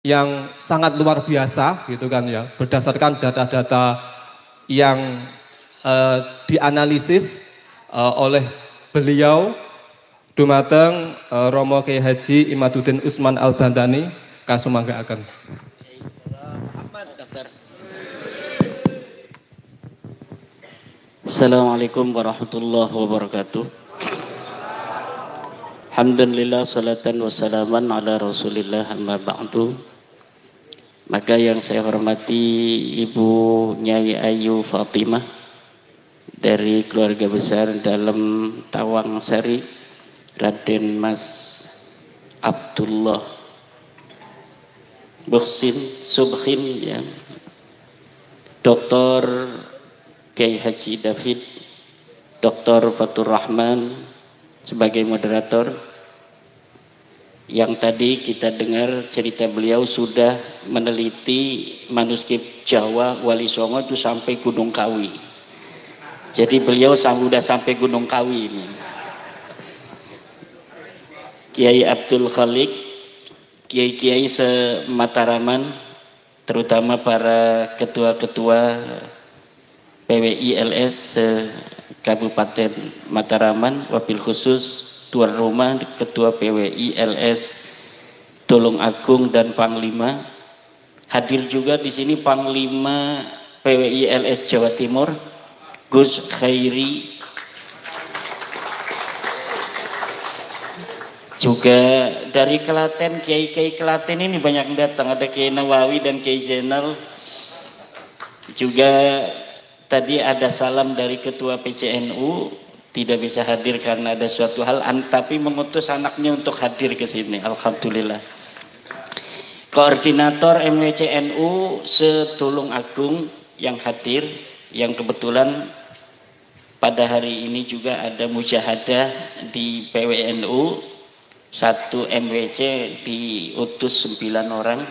yang sangat luar biasa gitu kan ya, berdasarkan data-data yang dianalisis oleh beliau dumateng Romo Kiai Haji Imaduddin Usman Al-Bantani kasumanggaaken. Assalamualaikum warahmatullahi wabarakatuh. Alhamdulillah salatan wassalaman ala Rasulillah amma ba'du. Maka yang saya hormati Ibu Nyai Ayu Fatimah dari keluarga besar dalam Tawang Sari, Raden Mas Abdullah Buksin Subhin ya. Dr. Kiai Haji David, Dr. Fatur Rahman sebagai moderator. Yang tadi kita dengar cerita beliau sudah meneliti manuskrip Jawa Wali Songo itu sampai Gunung Kawi. Jadi beliau sudah sampai Gunung Kawi ini. Kiai Abdul Khalik, kiai-kiai se-Mataraman, terutama para ketua-ketua PWI LS Kabupaten Mataraman, wabil khusus tuan rumah Ketua PWI LS Tulung Agung dan Panglima. Hadir juga di sini Panglima PWI LS Jawa Timur, Gus Khairi. Juga dari Klaten, kiai-kiai Klaten ini banyak datang, ada Kiai Nawawi dan Kiai Zainal. Juga tadi ada salam dari Ketua PCNU, tidak bisa hadir karena ada suatu hal, tapi mengutus anaknya untuk hadir ke sini. Alhamdulillah. Koordinator MWCNU se-Tulung Agung yang hadir, yang kebetulan pada hari ini juga ada mujahadah di PWNU, satu MWC diutus 9 orang.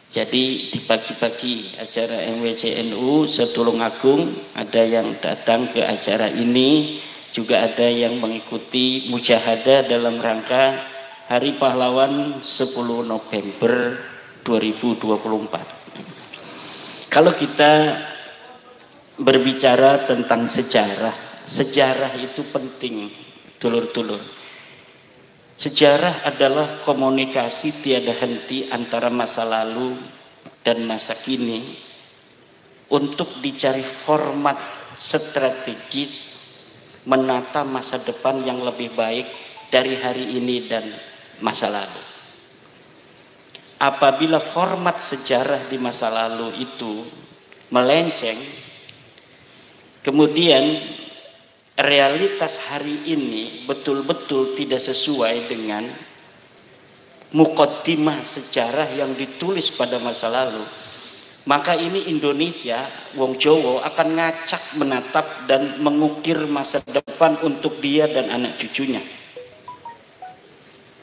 Jadi di pagi-pagi acara MWCNU se-Tulung Agung ada yang datang ke acara ini, juga ada yang mengikuti mujahadah dalam rangka Hari Pahlawan 10 November 2024. Kalau kita berbicara tentang sejarah, sejarah itu penting, dulur-dulur. Sejarah adalah komunikasi tiada henti antara masa lalu dan masa kini untuk dicari format strategis menata masa depan yang lebih baik dari hari ini dan masa lalu. Apabila format sejarah di masa lalu itu melenceng, kemudian realitas hari ini betul-betul tidak sesuai dengan muqaddimah sejarah yang ditulis pada masa lalu, maka ini Indonesia, wong Jawa akan ngacak menatap dan mengukir masa depan untuk dia dan anak cucunya.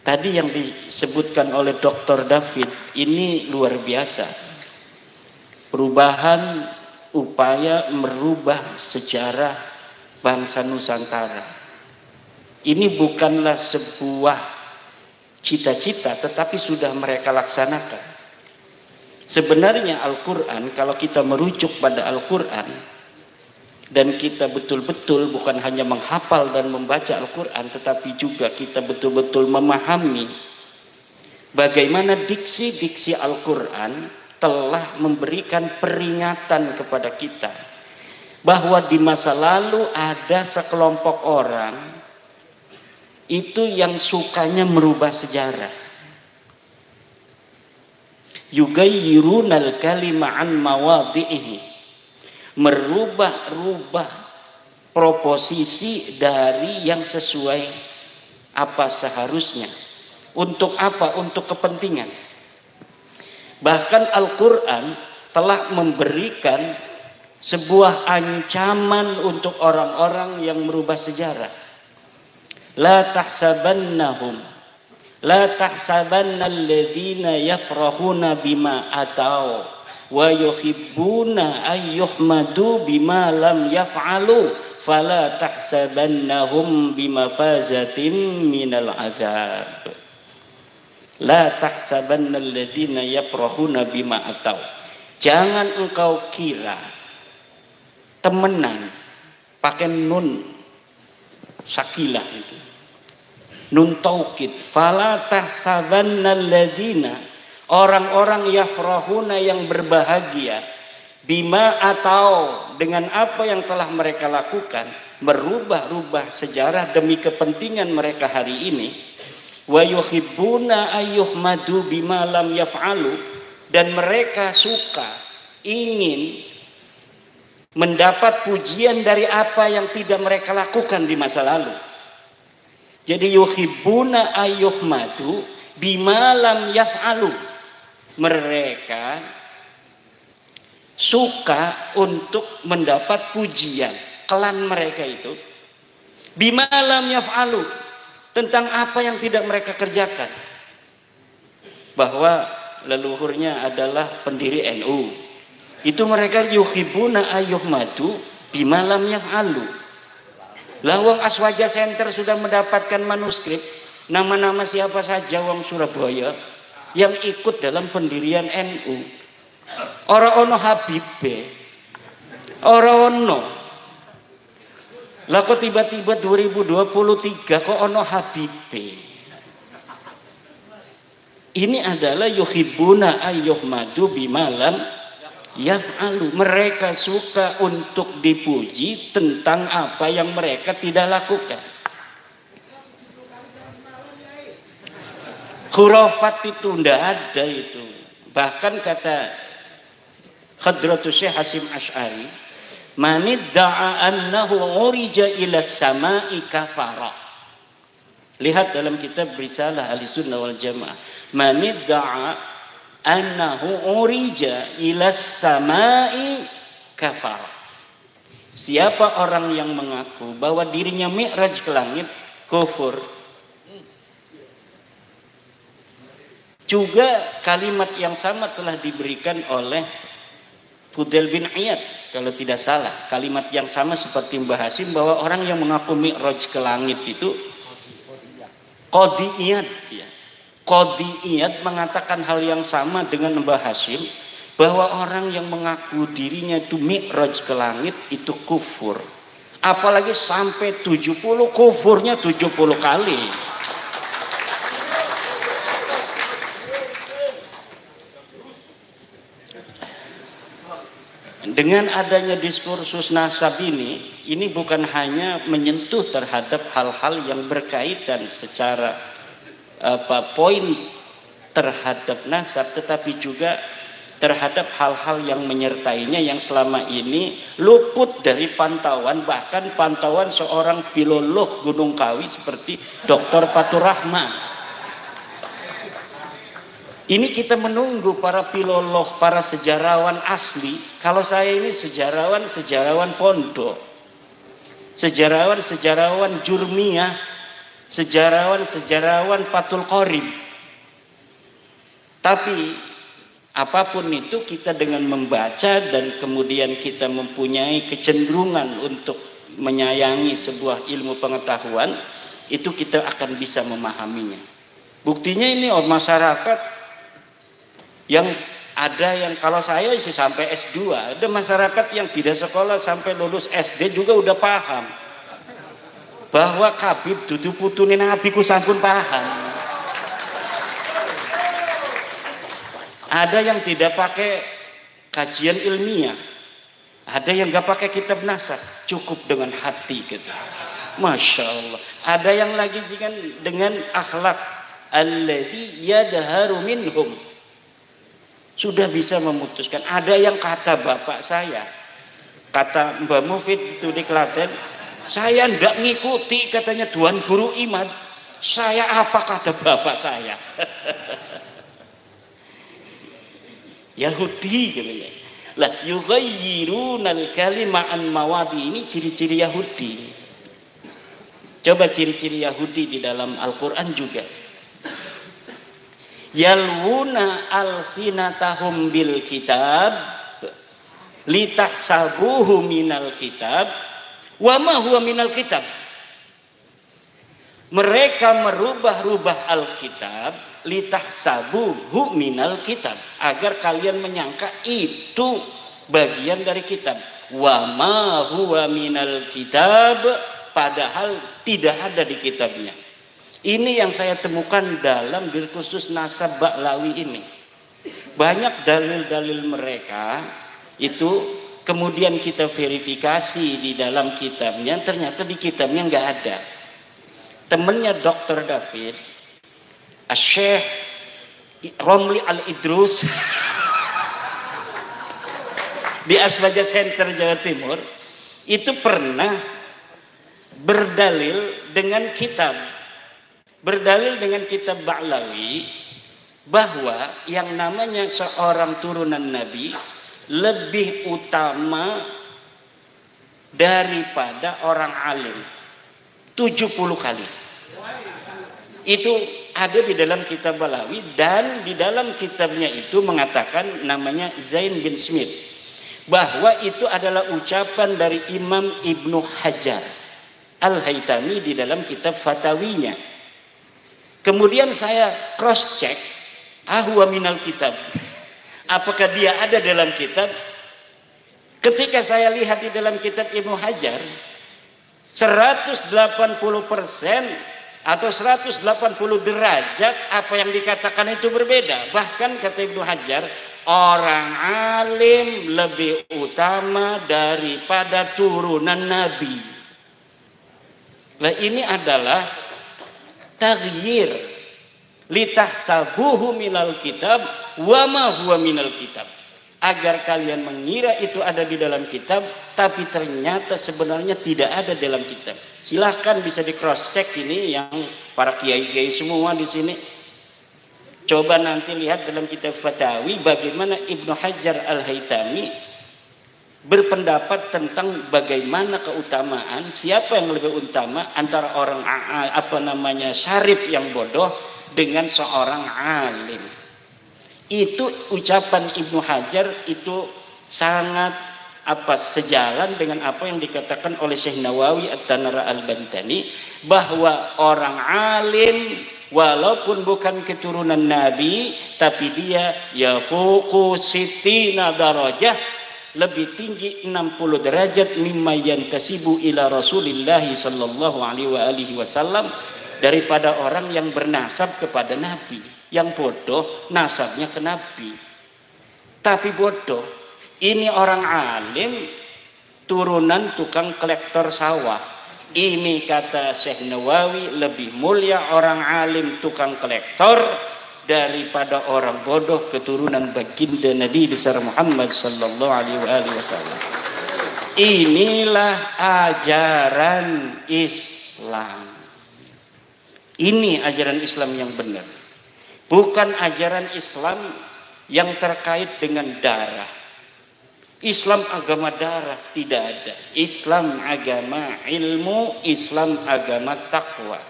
Tadi yang disebutkan oleh Dr. David ini luar biasa. Perubahan, upaya merubah sejarah bangsa Nusantara. Ini bukanlah sebuah cita-cita, tetapi sudah mereka laksanakan. Sebenarnya Al-Quran, kalau kita merujuk pada Al-Quran dan kita betul-betul bukan hanya menghafal dan membaca Al-Quran, tetapi juga kita betul-betul memahami bagaimana diksi-diksi Al-Quran telah memberikan peringatan kepada kita bahwa di masa lalu ada sekelompok orang itu yang sukanya merubah sejarah. Yugayyirunal kalima an mawadhi'ihi, merubah-rubah proposisi dari yang sesuai apa seharusnya. Untuk apa? Untuk kepentingan. Bahkan Al-Quran telah memberikan sebuah ancaman untuk orang-orang yang merubah sejarah. La tahsabannahum, la tahsabanna alladhina yafrahuna bima atau wa yuhibbuna ayyuhmadu bima lam yaf'alu fala tahsabannahum bimafazatin minal azab. La tahsabanna alladziina yafrahuna bima atau. Jangan engkau kira temenan pakai nun sakilah itu. Nun taukid. Fala tahsabanna alladziina, orang-orang yafrahuna yang berbahagia bima atau dengan apa yang telah mereka lakukan, merubah-rubah sejarah demi kepentingan mereka hari ini. Wa yuhibbuna ayyuhmadu bima lam yaf'alu, dan mereka suka ingin mendapat pujian dari apa yang tidak mereka lakukan di masa lalu. Jadi yuhibbuna ayyuhmadu bima lam yaf'alu, mereka suka untuk mendapat pujian, klan mereka itu bima lam yaf'alu, tentang apa yang tidak mereka kerjakan. Bahwa leluhurnya adalah pendiri NU, itu mereka yuhibbuna ayyuhmadu bima lam yaf'alu. Lawang Aswaja Center sudah mendapatkan manuskrip nama-nama siapa saja wong Surabaya yang ikut dalam pendirian NU. Ora ono Habibie, ora ono. Lah kok tiba-tiba 2023 kok ono Habibie. Ini adalah yuhibbuna ayyuhmadu bima lam yaf'alu. Mereka suka untuk dipuji tentang apa yang mereka tidak lakukan. Khurafat itu ndak ada itu. Bahkan kata Hadratus Syekh Hasyim Asy'ari, manidda'a annahu urija ila sama'i kafara. Lihat dalam kitab Risalah Ahlussunnah wal Jamaah. Manidda'a annahu urija ila sama'i kafara. Siapa orang yang mengaku bahwa dirinya mi'raj ke langit, kufur. Juga kalimat yang sama telah diberikan oleh Fudail bin Iyad, kalau tidak salah. Kalimat yang sama seperti Mbah Hasyim, bahwa orang yang mengaku mi'raj ke langit itu Qadhi Iyad, ya. Qadhi Iyad mengatakan hal yang sama dengan Mbah Hasyim, bahwa orang yang mengaku dirinya itu mi'raj ke langit itu kufur. Apalagi sampai 70, kufurnya 70 kali. Dengan adanya diskursus nasab ini bukan hanya menyentuh terhadap hal-hal yang berkaitan secara poin terhadap nasab, tetapi juga terhadap hal-hal yang menyertainya yang selama ini luput dari pantauan, bahkan pantauan seorang filolog Gunung Kawi seperti Dr. Fatur Rahman. Ini kita menunggu para filolog, para sejarawan asli. Kalau saya ini sejarawan pondok, sejarawan Jurmiyah, sejarawan Fathul Qorib. Tapi apapun itu, kita dengan membaca dan kemudian kita mempunyai kecenderungan untuk menyayangi sebuah ilmu pengetahuan, itu kita akan bisa memahaminya. Buktinya ini masyarakat yang ada yang, kalau saya sih sampai S2, ada masyarakat yang tidak sekolah sampai lulus SD juga udah paham bahwa Habib dudu putune Nabi ku sampun paham. Ada yang tidak pakai kajian ilmiah, ada yang nggak pakai kitab nasab, cukup dengan hati gitu. Masya Allah. Ada yang lagi dengan akhlak alladzi yadharu minhum, sudah bisa memutuskan. Ada yang kata bapak saya, kata Mbah Mufid itu di Klaten, saya ndak ngikuti katanya Tuan Guru Iman. Saya apa kata bapak saya? Yahudi gitu ya. Lah yughayyirunal kalima an mawadi, ini ciri-ciri Yahudi. Coba ciri-ciri Yahudi di dalam Al-Qur'an juga. Yalwuna alsinatahum bil kitab litahsabuhu minal kitab wa ma huwa minal kitab. Mereka merubah-rubah Alkitab litahsabuhu minal kitab, agar kalian menyangka itu bagian dari kitab. Wa ma huwa minal kitab, padahal tidak ada di kitabnya. Ini yang saya temukan dalam Diskursus Nasab Ba'lawi ini. Banyak dalil-dalil mereka itu kemudian kita verifikasi di dalam kitabnya, ternyata di kitabnya nggak ada. Temannya Dr. David, Syekh Romli Al-Idrus di Asbaja Center Jawa Timur itu pernah berdalil dengan kitab Ba'lawi bahwa yang namanya seorang turunan Nabi lebih utama daripada orang alim 70 kali. Itu ada di dalam kitab Ba'lawi, dan di dalam kitabnya itu mengatakan, namanya Zain bin Smith, bahwa itu adalah ucapan dari Imam Ibnu Hajar Al-Haytami di dalam kitab Fatawinya. Kemudian saya cross check, ahwa minal kitab, apakah dia ada dalam kitab? Ketika saya lihat di dalam kitab Ibnu Hajar, 180% atau 180 derajat apa yang dikatakan itu berbeda. Bahkan kata Ibnu Hajar, orang alim lebih utama daripada turunan Nabi. Nah, ini adalah taghyir litahsabuhu minal kitab wa ma huwa minal kitab, agar kalian mengira itu ada di dalam kitab, tapi ternyata sebenarnya tidak ada dalam kitab. Silahkan bisa di cross check ini yang para kiai-kiai semua di sini. Coba nanti lihat dalam kitab Fatawi bagaimana Ibnu Hajar Al-Haytami berpendapat tentang bagaimana keutamaan, siapa yang lebih utama antara orang syarif yang bodoh dengan seorang alim. Itu ucapan Ibnu Hajar itu sangat sejalan dengan apa yang dikatakan oleh Syekh Nawawi At-Tanara Al-Bantani, bahwa orang alim walaupun bukan keturunan Nabi, tapi dia yafuqu sittina darajah, lebih tinggi 60 derajat mimma yantasibu ila Rasulillah sallallahu alaihi wasallam, daripada orang yang bernasab kepada Nabi. Yang bodoh nasabnya ke Nabi, tapi bodoh. Ini orang alim turunan tukang kolektor sawah. Ini kata Syekh Nawawi, lebih mulia orang alim tukang kolektor daripada orang bodoh keturunan baginda Nabi besar Muhammad sallallahu alaihi wasallam. Inilah ajaran Islam. Ini ajaran Islam yang benar. Bukan ajaran Islam yang terkait dengan darah. Islam agama darah tidak ada. Islam agama ilmu, Islam agama takwa.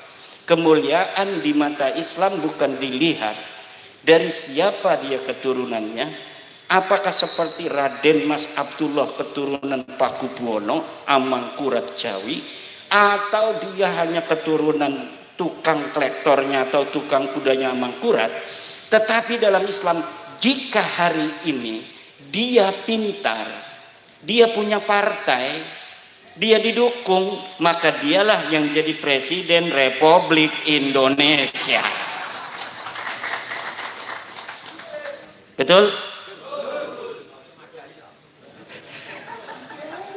Kemuliaan di mata Islam bukan dilihat dari siapa dia keturunannya. Apakah seperti Raden Mas Abdullah keturunan Pakubuwono, Amangkurat Jawi, atau dia hanya keturunan tukang kolektornya atau tukang kudanya Amangkurat. Tetapi dalam Islam, jika hari ini dia pintar, dia punya partai, dia didukung, maka dialah yang jadi Presiden Republik Indonesia. Betul?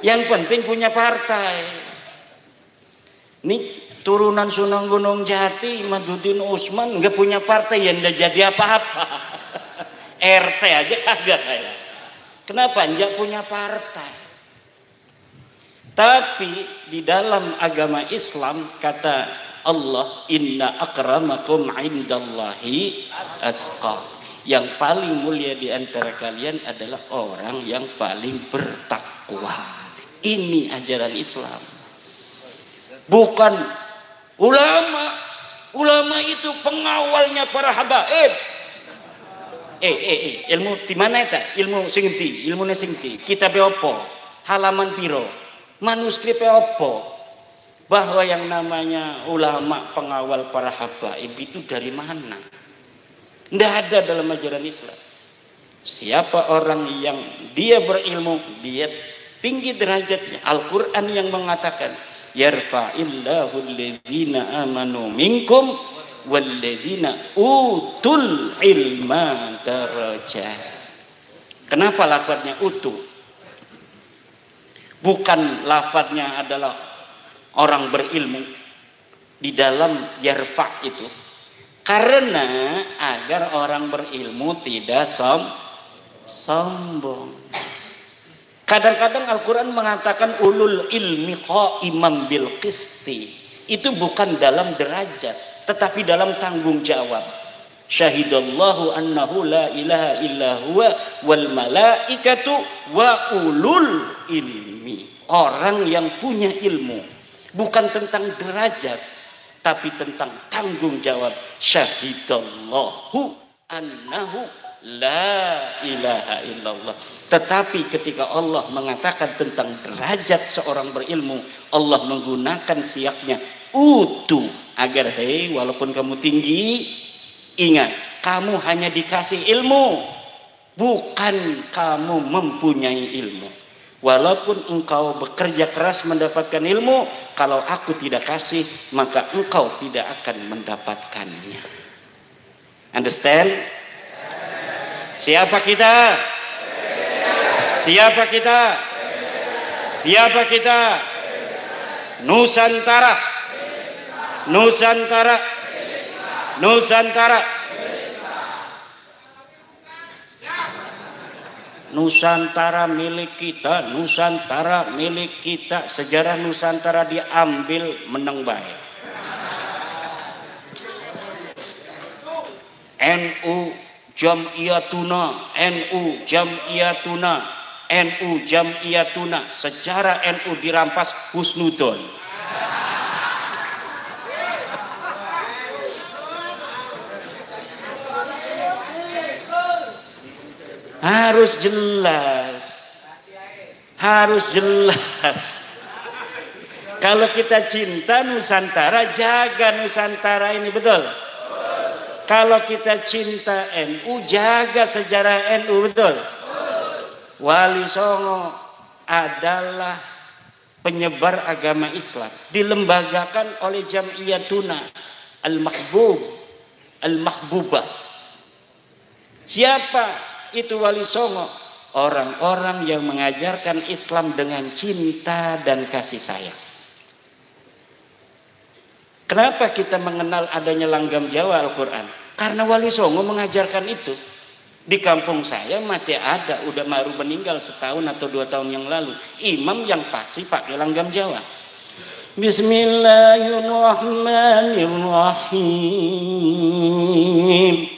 Yang penting punya partai. Ini turunan Sunan Gunung Jati, Madudin Usman nggak punya partai, yang nggak jadi apa-apa. RT aja kagak saya. Kenapa? Nggak punya partai. Tapi di dalam agama Islam kata Allah, inna akramakum indallahi atqakum. Yang paling mulia di antara kalian adalah orang yang paling bertakwa. Ini ajaran Islam. Bukan ulama. Ulama itu pengawalnya para habaib. Ilmu di mana itu? Ilmu sing endi? Ilmune sing endi? Kitabe apa? Halaman piro? Manuskrip apa? bahwa yang namanya ulama pengawal para habaib itu dari mana? Tidak ada dalam ajaran Islam. Siapa orang yang dia berilmu, dia tinggi derajatnya. Al-Quran yang mengatakan, yarfa'illahu alladhina amanu minkum walladhina utul ilma darajat. Kenapa lafadznya utu? Bukan lafadznya adalah orang berilmu di dalam yarfa' itu. Karena agar orang berilmu tidak sombong. Kadang-kadang Al-Quran mengatakan ulul ilmi qaimam bil qisti. Itu bukan dalam derajat, tetapi dalam tanggung jawab. Syahidallahu annahu la ilaha illa huwa wal malaikatu wa ulul ilmi. Orang yang punya ilmu, bukan tentang derajat, tapi tentang tanggung jawab. Syahidallahu annahu la ilaha illallah. Tetapi ketika Allah mengatakan tentang derajat seorang berilmu, Allah menggunakan siaknya utu, agar hei walaupun kamu tinggi, ingat kamu hanya dikasih ilmu, bukan kamu mempunyai ilmu. Walaupun engkau bekerja keras mendapatkan ilmu, kalau aku tidak kasih, maka engkau tidak akan mendapatkannya. Understand? Siapa kita? Siapa kita? Siapa kita? Nusantara. Nusantara. Nusantara. Nusantara milik kita, Nusantara milik kita. Sejarah Nusantara diambil menang baik. NU Jam'iyatuna, NU Jam'iyatuna, NU Jam'iyatuna. Sejarah NU dirampas husnudon. Harus jelas, harus jelas. Kalau kita cinta Nusantara, jaga Nusantara ini, betul. Kalau kita cinta NU, jaga sejarah NU, betul. Wali Songo adalah penyebar agama Islam, dilembagakan oleh Jam'iyatuna Al-Mahbub, Al-Mahbubah. Siapa itu Wali Songo? Orang-orang yang mengajarkan Islam dengan cinta dan kasih sayang. Kenapa kita mengenal adanya langgam Jawa Al-Quran? Karena Wali Songo mengajarkan itu. Di kampung saya masih ada, udah baru meninggal setahun atau 2 tahun yang lalu, imam yang pasti pakai langgam Jawa. Bismillahirrahmanirrahim.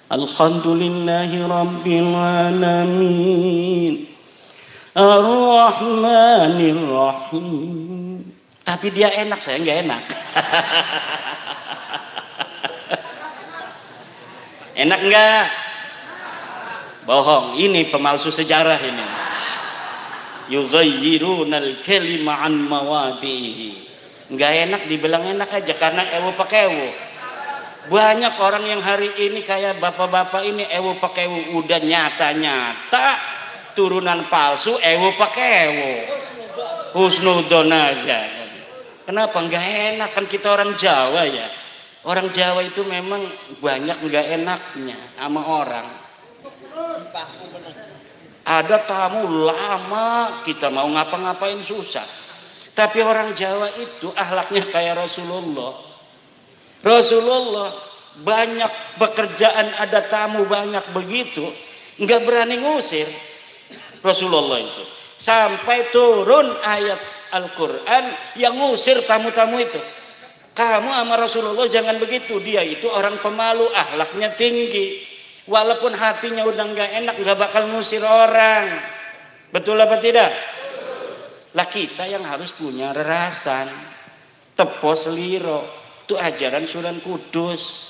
Alhamdulillahi Rabbil Alamin, Ar-Rahmanir Rahim. Tapi dia enak, saya nggak enak. Enak nggak? Bohong, ini pemalsu sejarah ini. Yughayyirunal kalima an mawadihi. Nggak enak dibilang enak aja karena ewo pakai ewo. Banyak orang yang hari ini kayak bapak-bapak ini ewo pakai ewo, udah nyata-nyata turunan palsu ewo pakai ewo. Husnudon aja. Kenapa? Nggak enak, kan kita orang Jawa ya. Orang Jawa itu memang banyak nggak enaknya sama orang. Ada tamu lama, kita mau ngapa-ngapain susah. Tapi orang Jawa itu akhlaknya kayak Rasulullah. Rasulullah banyak pekerjaan, ada tamu banyak begitu, nggak berani ngusir Rasulullah itu. Sampai turun ayat Al-Quran yang ngusir tamu-tamu itu. Kamu sama Rasulullah jangan begitu, dia itu orang pemalu, akhlaknya tinggi. Walaupun hatinya udah nggak enak, nggak bakal ngusir orang. Betul apa tidak? Lah kita yang harus punya rerasan, tepos liro. Itu ajaran Sunan Kudus.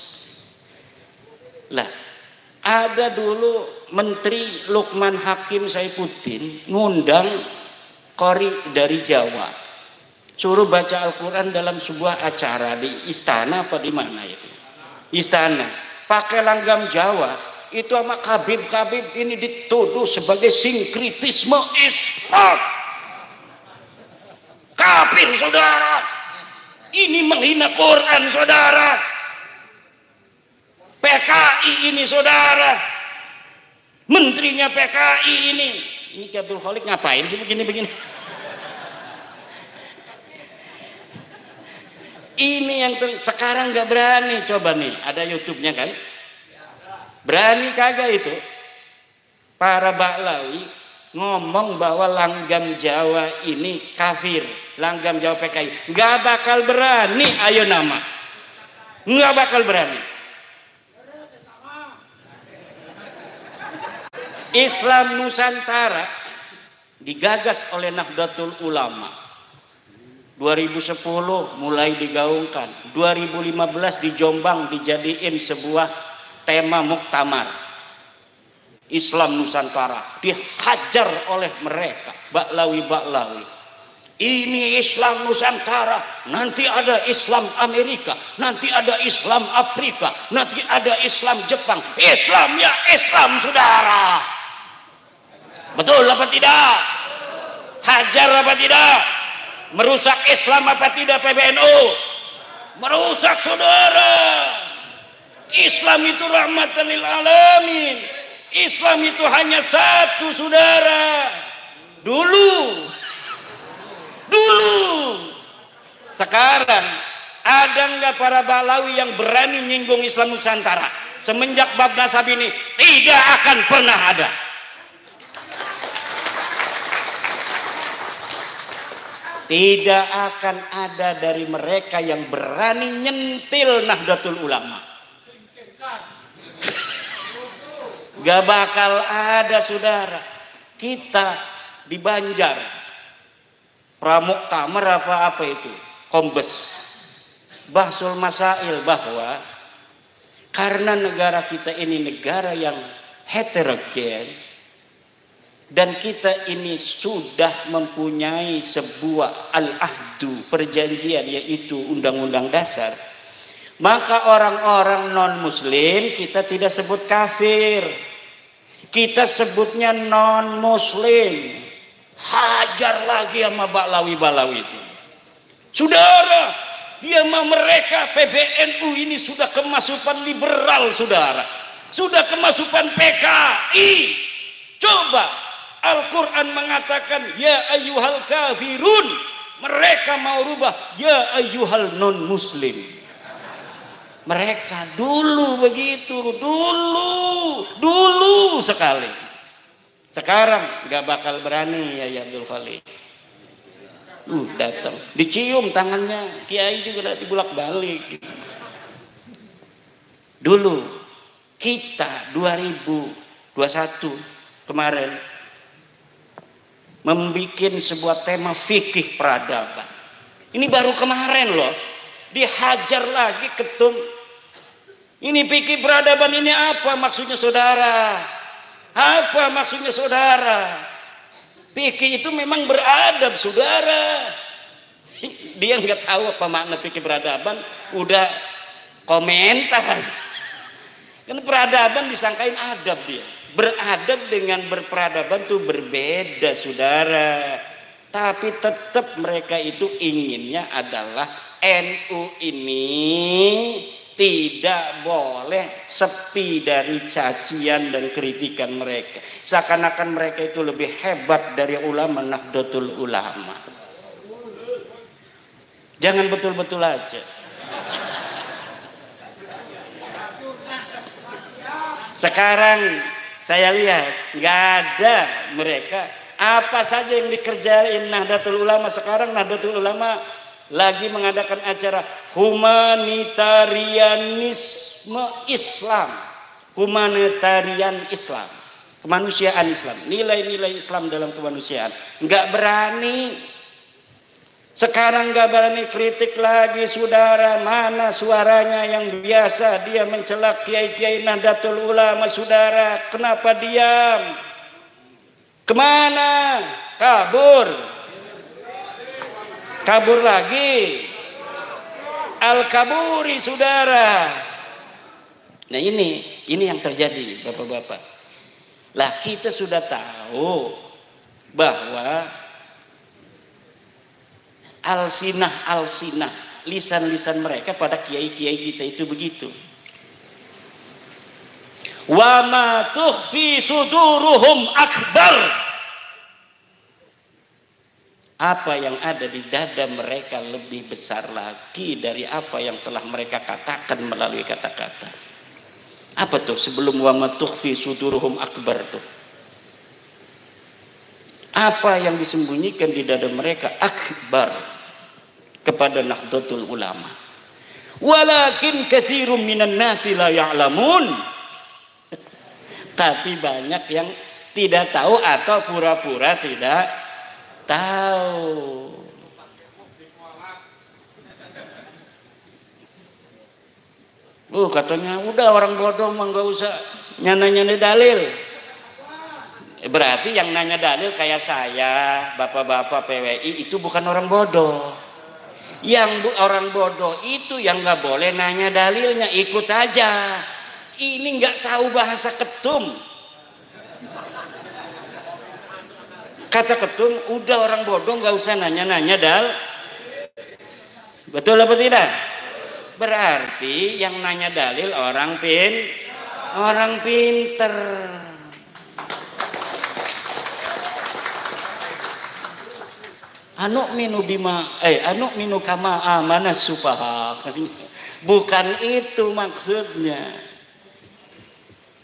Lah, ada dulu Menteri Lukman Hakim Saifuddin ngundang qori dari Jawa. Suruh baca Al-Quran dalam sebuah acara di istana apa di mana itu? Istana. Pakai langgam Jawa. Itu sama Habib-Habib ini dituduh sebagai sinkritisme Islam. Kafir saudara. Ini menghina Quran saudara. PKI ini saudara. Menterinya PKI ini. Ini Abdul Khalik ngapain sih begini-begini? Ini yang sekarang nggak berani. Coba nih, ada YouTube-nya kan? Berani kagak itu? Para Baklawi ngomong bahwa langgam Jawa ini kafir, langgam Jawa PKI. Nggak bakal berani, ayo nama. Nggak bakal berani. Islam Nusantara digagas oleh Nahdlatul Ulama. 2010 mulai digaungkan, 2015 di Jombang dijadiin sebuah tema muktamar. Islam Nusantara dihajar oleh mereka, Baklawi-Baklawi. Ini Islam Nusantara, nanti ada Islam Amerika, nanti ada Islam Afrika, nanti ada Islam Jepang. Islam ya Islam saudara. Betul apa tidak? Hajar apa tidak? Merusak Islam apa tidak PBNU? Merusak saudara. Islam itu rahmatan lil alamin. Islam itu hanya satu saudara. Dulu. Sekarang ada nggak para Baklawi yang berani menyinggung Islam Nusantara? Semenjak bab nasab ini tidak akan pernah ada. Tidak akan ada dari mereka yang berani nyentil Nahdlatul Ulama. Gak bakal ada saudara. Kita di Banjar Pramuktamar apa itu Kombes Bahsul Masail bahwa karena negara kita ini negara yang heterogen dan kita ini sudah mempunyai sebuah al-ahdu, perjanjian, yaitu undang-undang dasar, maka orang-orang non-muslim kita tidak sebut kafir, kita sebutnya non-muslim. Hajar lagi sama Baklawi-Baklawi itu saudara. Dia sama mereka PBNU ini sudah kemasukan liberal saudara, sudah kemasukan PKI. Coba Al-Quran mengatakan ya ayyuhal kafirun, mereka mau rubah ya ayyuhal non muslim. Mereka dulu begitu, dulu sekali. Sekarang nggak bakal berani ya Abdul Khalik. Datang dicium tangannya, kiai juga dibulak-balik. Dulu kita 2021 kemarin membuat sebuah tema fikih peradaban. Ini baru kemarin loh, dihajar lagi ketum. Ini fikih peradaban ini apa maksudnya saudara? Apa maksudnya saudara? Fikih itu memang beradab saudara. Dia nggak tahu apa makna fikih peradaban, udah komentar. Karena peradaban disangkain adab dia. Beradab dengan berperadaban itu berbeda saudara. Tapi tetap mereka itu inginnya adalah NU ini tidak boleh sepi dari cacian dan kritikan mereka. Seakan-akan mereka itu lebih hebat dari ulama Nahdlatul Ulama. Jangan betul-betul aja. Sekarang saya lihat nggak ada mereka. Apa saja yang dikerjain Nahdlatul Ulama sekarang, Nahdlatul Ulama lagi mengadakan acara humanitarianisme Islam, humanitarian Islam, kemanusiaan Islam, nilai-nilai Islam dalam kemanusiaan. Nggak berani. Sekarang nggak berani kritik lagi saudara. Mana suaranya yang biasa dia mencela kiai-kiai Nahdlatul Ulama saudara? Kenapa diam? Kemana? Kabur. Kabur lagi. Al-kaburi saudara. Nah ini yang terjadi bapak-bapak. Lah kita sudah tahu bahwa alsinah lisan-lisan mereka pada kiai-kiai kita itu begitu. Wa ma tukhfi suduruhum akbar. Apa yang ada di dada mereka lebih besar lagi dari apa yang telah mereka katakan melalui kata-kata. Apa tuh sebelum wa ma tukhfi suduruhum akbar tuh? Apa yang disembunyikan di dada mereka akbar kepada Nahdlatul Ulama. Walakin katsirum minan nasi la ya'lamun. Tapi banyak yang tidak tahu atau pura-pura tidak tahu. Katanya udah orang bodoh mah nggak usah nyana-nyana dalil. Berarti yang nanya dalil kayak saya, bapak-bapak PWI itu bukan orang bodoh. Yang orang bodoh itu yang nggak boleh nanya dalilnya, ikut aja. Ini nggak tahu bahasa ketum. Kata ketum, udah orang bodoh nggak usah nanya-nanya betul apa tidak? Berarti yang nanya dalil orang pinter. Anu minu kama amana sufaha. Bukan itu maksudnya.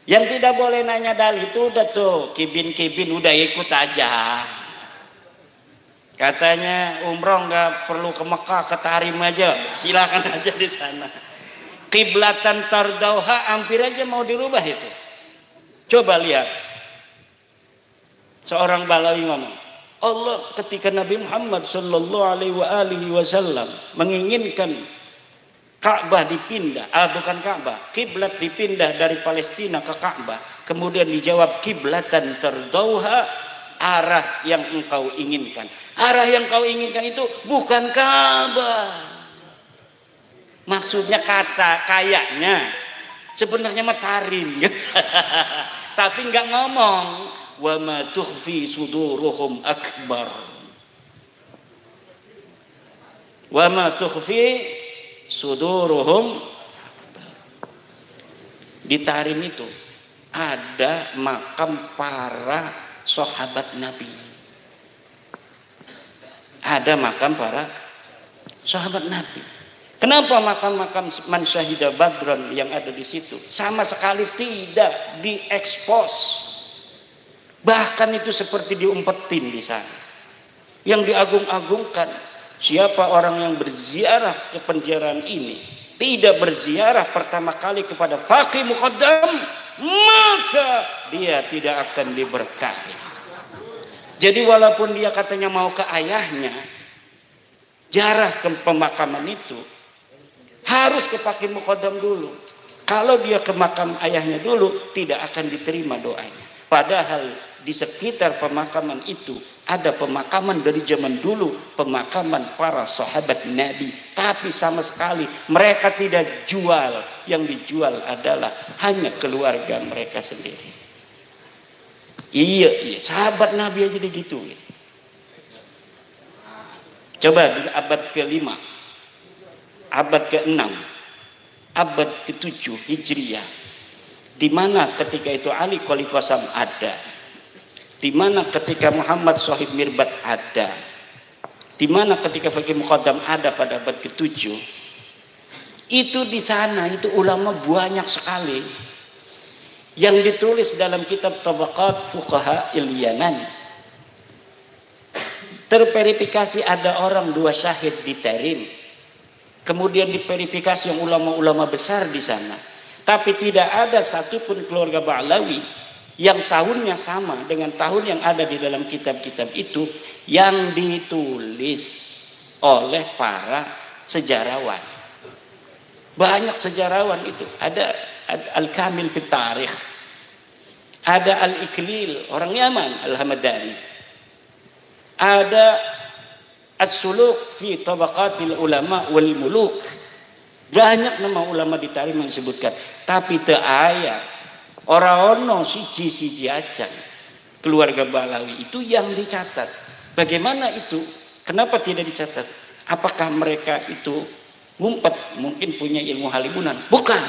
Yang tidak boleh nanya dalil itu udah tuh kibin udah ikut aja. Katanya umroh nggak perlu ke Mekah, ke Tarim aja, silakan aja di sana. Kiblatan tardauha hampir aja mau dirubah itu. Coba lihat, seorang Balawi ngomong, Allah ketika Nabi Muhammad Sallallahu Alaihi Wasallam menginginkan Ka'bah dipindah, bukan Ka'bah, kiblat dipindah dari Palestina ke Ka'bah. Kemudian dijawab kiblatan tardauha, arah yang engkau inginkan. Arah yang kau inginkan itu bukan Ka'bah. Maksudnya kayaknya sebenarnya Tarim. Tapi enggak ngomong wa ma tukhfi suduruhum akbar. Wa ma tukhfi suduruhum. Di Tarim itu ada makam para sahabat Nabi. Ada makam para sahabat Nabi. Kenapa makam-makam man syahida badran yang ada di situ sama sekali tidak diekspos? Bahkan itu seperti diumpetin di sana. Yang diagung-agungkan, siapa orang yang berziarah ke penjarahan ini tidak berziarah pertama kali kepada faqih muqaddam, maka dia tidak akan diberkahi. Jadi walaupun dia katanya mau ke ayahnya, jarah ke pemakaman itu harus ke faqih muqaddam dulu. Kalau dia ke makam ayahnya dulu, tidak akan diterima doanya. Padahal di sekitar pemakaman itu ada pemakaman dari zaman dulu, pemakaman para sahabat Nabi, tapi sama sekali mereka tidak jual. Yang dijual adalah hanya keluarga mereka sendiri. Iya, sahabat Nabi aja gitu. Coba di abad ke-5, abad ke-6, abad ke-7 Hijriah, di mana ketika itu Ali Qoli Qasam ada, di mana ketika Muhammad Shahib Mirbat ada, di mana ketika Faqih Muqaddam ada pada abad ke-7, itu di sana itu ulama banyak sekali yang ditulis dalam kitab Tabaqat Fuqaha il-Yaman. Terverifikasi ada orang 2 syahid di Tarim. Kemudian diverifikasi yang ulama-ulama besar di sana. Tapi tidak ada satupun keluarga Ba'lawi yang tahunnya sama dengan tahun yang ada di dalam kitab-kitab itu yang ditulis oleh para sejarawan. Banyak sejarawan itu. Ada Al-Kamil fit Tarikh, ada Al-Iklil orang Yaman Al-Hamadani, ada as-suluk fi tabaqatil ulama wal muluk. Banyak nama ulama di Tarim yang disebutkan, tapi teu aya ora ono siji-siji aja keluarga Balawi itu yang dicatat. Bagaimana itu? Kenapa tidak dicatat? Apakah mereka itu ngumpet, mungkin punya ilmu halibunan? Bukan.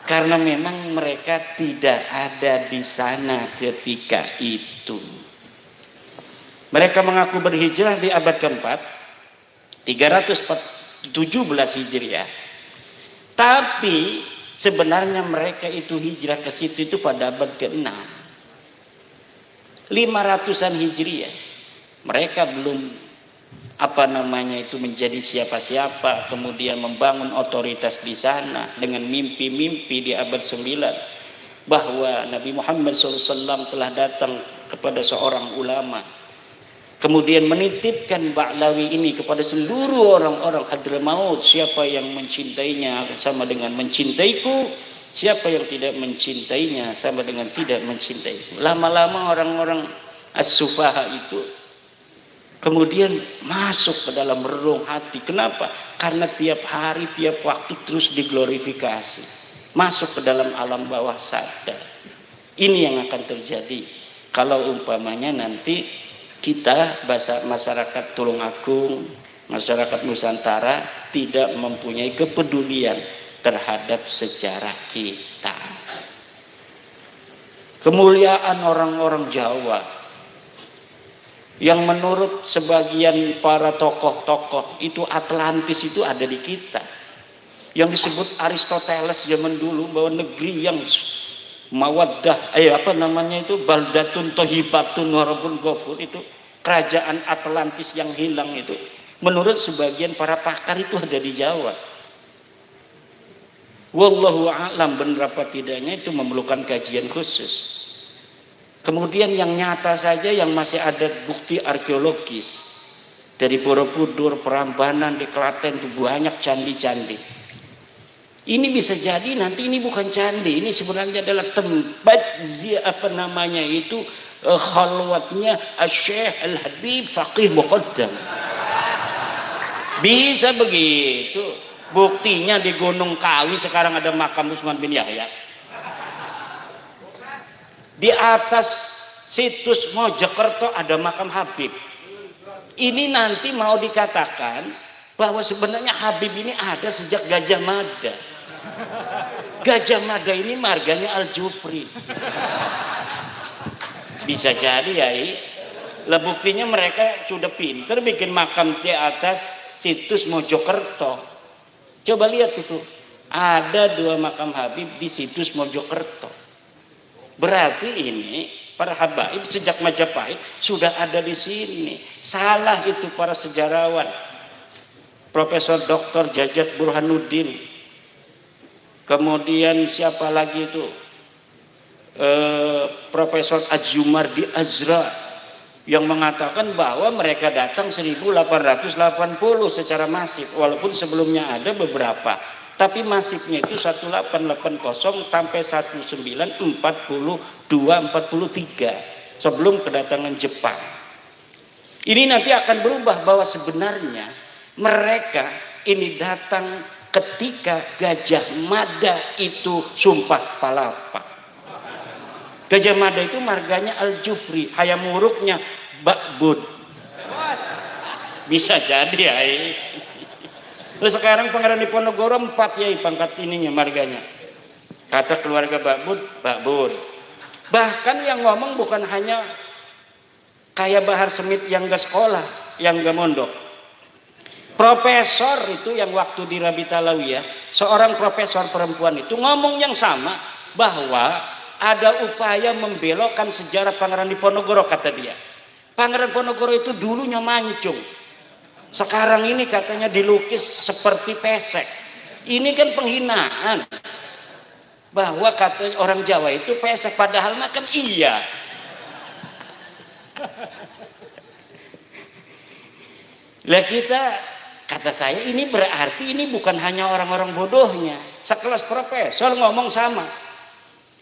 Karena memang mereka tidak ada di sana ketika itu. Mereka mengaku berhijrah di abad keempat, 317 Hijriah. Tapi sebenarnya mereka itu hijrah ke situ itu pada abad ke-6. 500-an Hijriah. Mereka belum menjadi siapa-siapa, kemudian membangun otoritas di sana dengan mimpi-mimpi di abad 9 bahwa Nabi Muhammad SAW telah datang kepada seorang ulama, kemudian menitipkan Ba'lawi ini kepada seluruh orang-orang Hadramaut. Siapa yang mencintainya sama dengan mencintaiku, siapa yang tidak mencintainya sama dengan tidak mencintaiku. Lama-lama orang-orang as-sufaha itu kemudian masuk ke dalam relung hati. Kenapa? Karena tiap hari, tiap waktu terus diglorifikasi, masuk ke dalam alam bawah sadar. Ini yang akan terjadi kalau umpamanya nanti kita, masyarakat Tulungagung, masyarakat Nusantara tidak mempunyai kepedulian terhadap sejarah kita. Kemuliaan orang-orang Jawa yang menurut sebagian para tokoh-tokoh itu Atlantis itu ada di kita. Yang disebut Aristoteles zaman dulu bahwa negeri yang mawaddah, baldatun tohibatun warabun ghafur, itu kerajaan Atlantis yang hilang itu menurut sebagian para pakar itu ada di Jawa. Wallahu a'lam benar apa tidaknya itu memerlukan kajian khusus. Kemudian yang nyata saja yang masih ada bukti arkeologis dari Borobudur, Prambanan, di Klaten itu banyak candi-candi. Ini bisa jadi nanti ini bukan candi, ini sebenarnya adalah tempat khalwatnya Syekh Al-Habib Faqih Muqaddam. Bisa begitu. Buktinya di Gunung Kawi sekarang ada makam Utsman bin Yahya. Di atas situs Mojokerto ada makam Habib. Ini nanti mau dikatakan bahwa sebenarnya Habib ini ada sejak Gajah Mada. Gajah Mada ini marganya Al-Jufri. Bisa jadi ya. Lah buktinya mereka sudah pinter bikin makam di atas situs Mojokerto. Coba lihat itu. Ada 2 makam Habib di situs Mojokerto. Berarti ini para habaib sejak Majapahit sudah ada di sini. Salah itu para sejarawan. Profesor Dr. Jajat Burhanuddin. Kemudian siapa lagi itu? Profesor Adjumardi Azra yang mengatakan bahwa mereka datang 1880 secara masif, walaupun sebelumnya ada beberapa, tapi masifnya itu 1880 sampai 1942-43 sebelum kedatangan Jepang. Ini nanti akan berubah bahwa sebenarnya mereka ini datang ketika Gajah Mada itu sumpah palapa. Gajah Mada itu marganya Al-Jufri, hayam muruknya Ba'bud. Bisa jadi ya. Lalu sekarang Pangeran Diponegoro 4 ya pangkat ininya marganya. Kata keluarga Ba'bud, Ba'bud. Bahkan yang ngomong bukan hanya kayak Bahar Semit yang gak sekolah, yang gak mondok. Profesor itu yang waktu di Rabitalawiyah, seorang profesor perempuan itu ngomong yang sama, bahwa ada upaya membelokkan sejarah Pangeran Diponegoro, kata dia. Pangeran Diponegoro itu dulunya mancung. Sekarang ini katanya dilukis seperti pesek. Ini kan penghinaan. Bahwa katanya orang Jawa itu pesek, padahal kan iya. Lah kita, kata saya, ini berarti ini bukan hanya orang-orang bodohnya. Sekelas profesor ngomong sama.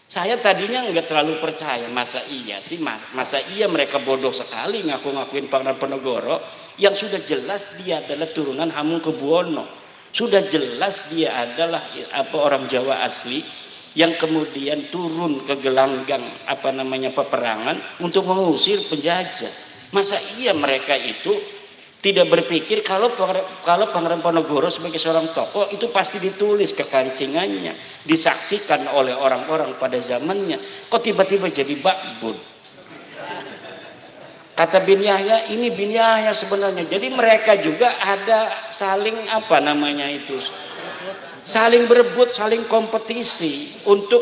Saya tadinya nggak terlalu percaya, masa iya sih, masa iya mereka bodoh sekali ngaku-ngakuin Pangeran Ponorogo yang sudah jelas dia adalah turunan Hamengkubuwono, sudah jelas dia adalah orang Jawa asli yang kemudian turun ke gelanggang peperangan untuk mengusir penjajah. Masa iya mereka itu tidak berpikir kalau Pangeran Ponorogo sebagai seorang tokoh itu pasti ditulis kekancingannya, disaksikan oleh orang-orang pada zamannya. Kok tiba-tiba jadi bakbun? Kata bin Yahya, ini bin Yahya sebenarnya. Jadi mereka juga ada saling saling berebut, saling kompetisi untuk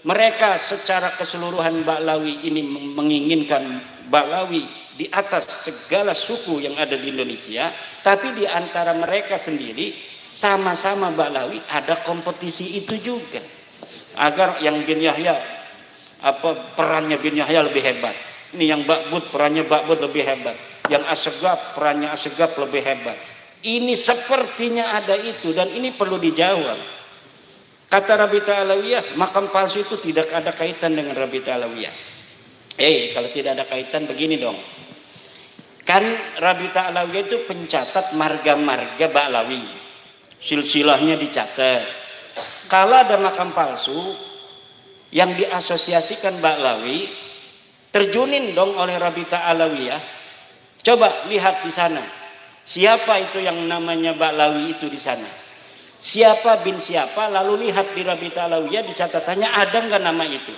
mereka secara keseluruhan Baklawi ini menginginkan Baklawi di atas segala suku yang ada di Indonesia, tapi di antara mereka sendiri sama-sama Baklawi ada kompetisi itu juga agar yang bin Yahya perannya bin Yahya lebih hebat, ini yang Bakbud perannya Bakbud lebih hebat, yang Assegaf perannya Assegaf lebih hebat. Ini sepertinya ada itu, dan ini perlu dijawab. Kata Rabita Alawiyah, makam palsu itu tidak ada kaitan dengan Rabita Alawiyah. Kalau tidak ada kaitan begini dong. Kan Rabita Alawiyah itu pencatat marga-marga Baklawi. Silsilahnya dicatat. Kalau ada makam palsu yang diasosiasikan Baklawi, terjunin dong oleh Rabita Alawiyah. Coba lihat di sana. Siapa itu yang namanya Baklawi itu di sana? Siapa bin siapa? Lalu lihat di Rabita Alawiyah di catatannya ada nggak nama itu?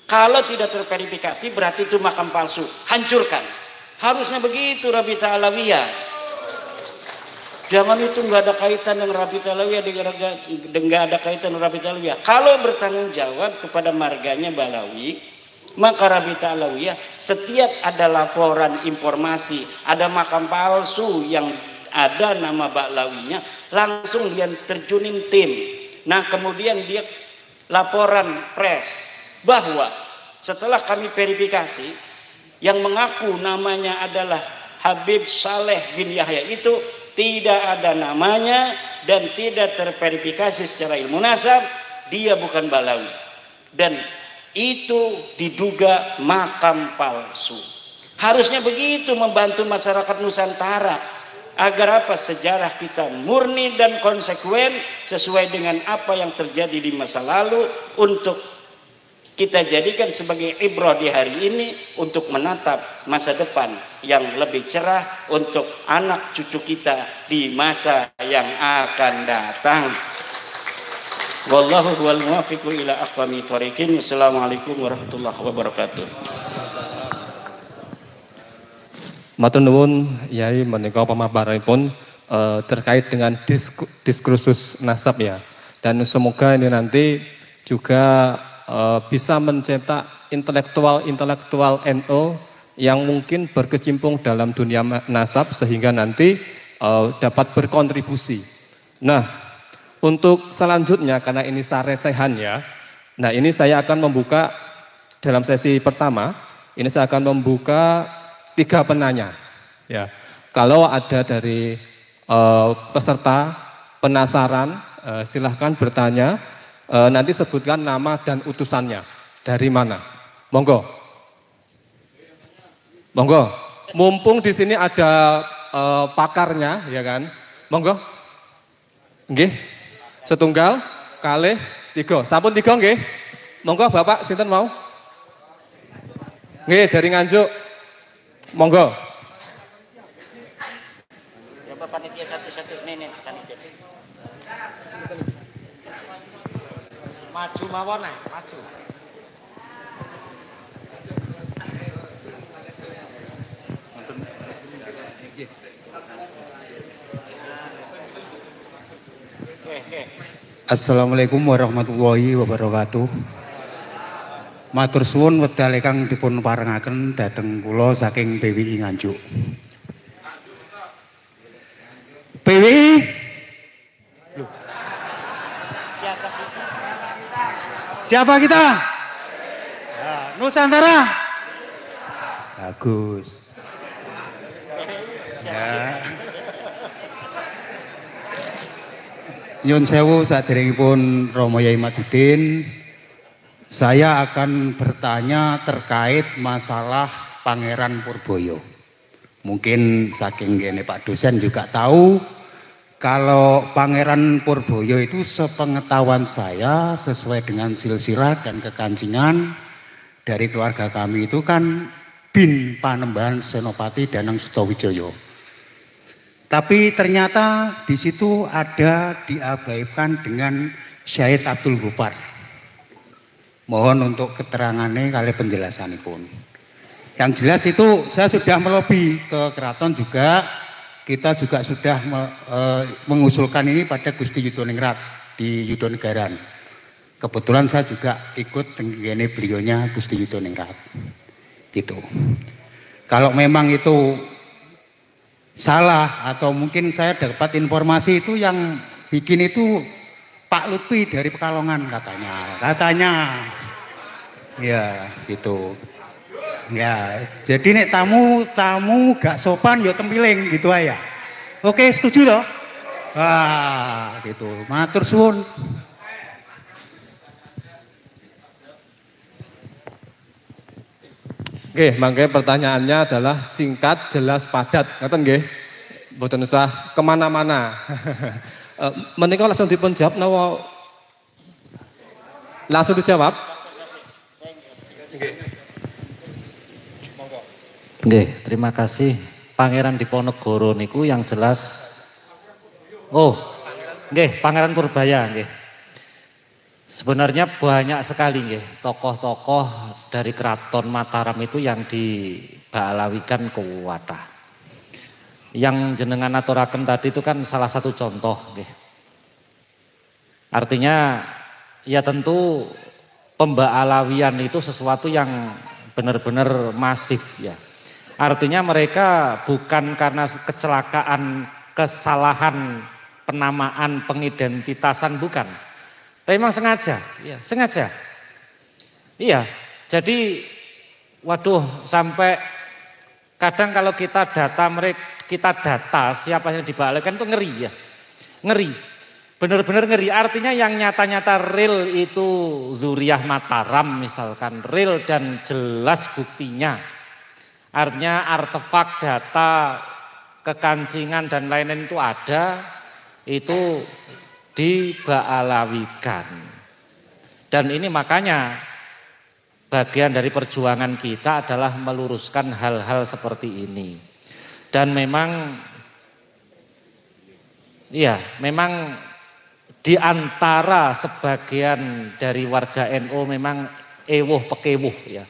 Kalau tidak terverifikasi berarti itu makam palsu. Hancurkan. Harusnya begitu Rabita Alawiyah. Jangan itu nggak ada kaitan dengan Rabita Alawiyah, nggak ada kaitan dengan Rabita Alawiyah. Kalau bertanggung jawab kepada marganya Baklawi, maka Rabita Alawiyah setiap ada laporan informasi ada makam palsu yang ada nama Baklawinya, langsung dia terjunin tim. Nah kemudian dia laporan pres bahwa setelah kami verifikasi yang mengaku namanya adalah Habib Saleh bin Yahya itu tidak ada namanya dan tidak terverifikasi secara ilmu nasab, dia bukan Baklawi, dan itu diduga makam palsu. Harusnya begitu membantu masyarakat Nusantara agar sejarah kita murni dan konsekuen sesuai dengan apa yang terjadi di masa lalu, untuk kita jadikan sebagai ibrah di hari ini untuk menatap masa depan yang lebih cerah untuk anak cucu kita di masa yang akan datang. Wallahu huwal muwaffiqu ila aqwamit thoriqin. Assalamualaikum warahmatullahi wabarakatuh. Matur nuwun Yai menika pemaparanipun terkait dengan diskursus nasab ya. Dan semoga ini nanti juga bisa mencetak intelektual NU yang mungkin berkecimpung dalam dunia nasab sehingga nanti dapat berkontribusi. Nah, untuk selanjutnya karena ini saresehan ya. Nah, ini saya akan membuka dalam sesi pertama, ini saya akan membuka 3 penanya. Ya. Kalau ada dari peserta penasaran, silahkan bertanya. Nanti sebutkan nama dan utusannya. Dari mana? Monggo. Monggo. Mumpung di sini ada pakarnya, ya kan? Monggo. Nggih. Setunggal, kalih, 3. Sampun 3 nggih. Monggo Bapak sinten mau? Nggih, dari Nganjuk. Monggo. Coba panitia satu-satu nih panitia. Maju mawon maju. Assalamualaikum warahmatullahi wabarakatuh. Matur suwun wedal ingkang dipun parengaken dhateng kula saking PWI Nganjuk. PWI siapa kita? Ya, Nusantara. Bagus. Ya. Nyun sewu saderengipun Rama Yai Madudin. Saya akan bertanya terkait masalah Pangeran Purboyo. Mungkin saking gini Pak dosen juga tahu kalau Pangeran Purboyo itu sepengetahuan saya sesuai dengan silsilah dan kekancingan dari keluarga kami itu kan Bin Panembahan Senopati Danang Sutawijaya. Tapi ternyata di situ ada diabaikan dengan Syahid Abdul Ghaffar. Mohon untuk keterangannya kali penjelasan pun. Yang jelas itu saya sudah melobi ke keraton juga. Kita juga sudah mengusulkan ini pada Gusti Yudoningrat di Yudonegaran. Kebetulan saya juga ikut tenggene beliaunya Gusti Yudoningrat. Gitu. Kalau memang itu salah atau mungkin saya dapat informasi itu yang bikin itu Pak Lutfi dari Pekalongan katanya ya gitu ya. Jadi nek tamu gak sopan ya tempiling gitu aja. Oke, setuju toh? Wah gitu, matur suwun. Oke, makanya pertanyaannya adalah singkat, jelas, padat. Ngaten nggih? Mboten usah kemana-mana. Menika langsung dipun jawab napa? Langsung dijawab? Nggih, terima kasih. Pangeran Diponegoro niku yang jelas. Oh, nggih, Pangeran Purbaya nggih. Sebenarnya banyak sekali nggih tokoh-tokoh dari Keraton Mataram itu yang dibalawikan ke wadah. Yang jenengan aturaken tadi itu kan salah satu contoh nggih. Artinya ya tentu pembaalawian itu sesuatu yang benar-benar masif ya. Artinya mereka bukan karena kecelakaan, kesalahan penamaan, pengidentitasan bukan. Tapi memang sengaja, ya, sengaja. Iya, jadi waduh sampai kadang kalau kita data siapa yang dibalikan itu ngeri ya. Ngeri. Benar-benar ngeri. Artinya yang nyata-nyata real itu Zuriyah Mataram misalkan, real dan jelas buktinya. Artinya artefak data kekancingan dan lain-lain itu ada, itu diba'alawikan. Dan ini makanya bagian dari perjuangan kita adalah meluruskan hal-hal seperti ini. Dan memang ya, memang di antara sebagian dari warga NU memang ewuh pekewuh ya.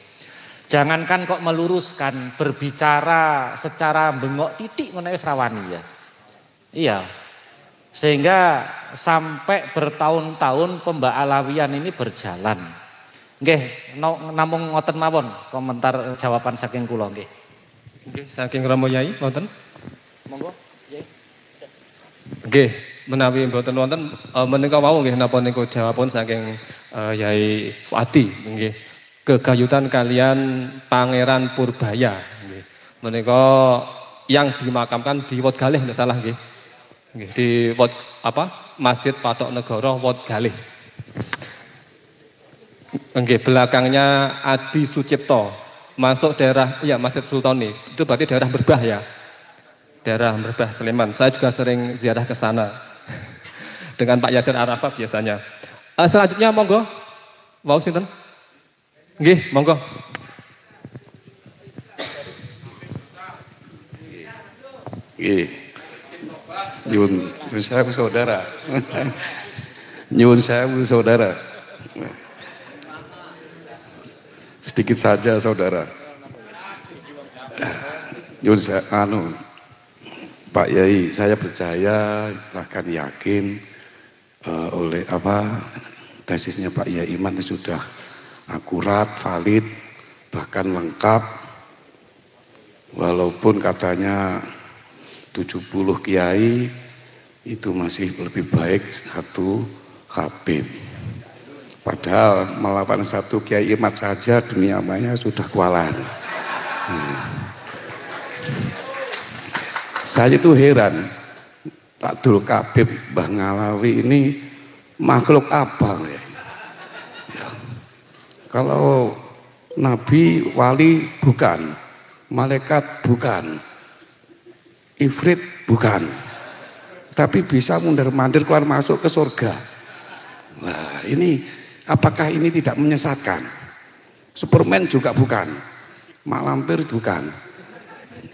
Jangankan kok meluruskan, berbicara secara bengok titik menawi rawani ya. Iya. Sehingga sampai bertahun-tahun pembaalawian ini berjalan. Nggih, namung ngoten mawon komentar jawaban saking kula nggih. Nggih, saking Romo Yai wonten. Monggo, Yai. Nggih, menawi mboten wonten menika wau nggih napa niku jawabipun saking Yai Fuadi nggih. Kegayutan kalian Pangeran Purbaya nggih. Menika yang dimakamkan di Wot Galih nek salah nggih. Nggih, di Wot Masjid Patok Negoro Wot Galih. Nggih, belakangnya Adi Sucipto. Masuk daerah ya Masjid Sultani. Itu berarti daerah Merbah ya. Daerah Merbah Sleman. Saya juga sering ziarah ke sana. Dengan Pak Yasir Arafat biasanya. Selanjutnya monggo. Wau sinten? Nggih, monggo. Nggih. Nyuwun sewu saudara. Nyuwun sewu saudara. Sedikit saja saudara. Nyuwun Pak Yai, saya percaya bahkan yakin oleh tesisnya Pak Yai Iman itu sudah akurat, valid, bahkan lengkap. Walaupun katanya 70 kiai itu masih lebih baik satu Habib. Padahal melawan satu Kiai Imat saja dunia maya sudah kewalahan. Saya itu heran, Pak Dul Kabib Mbah Ngalawi ini makhluk apa ya? Kalau nabi, wali bukan, malaikat bukan, ifrit bukan, tapi bisa mundur-mandir keluar masuk ke surga. Nah ini apakah ini tidak menyesatkan? Superman juga bukan, mak lampir bukan.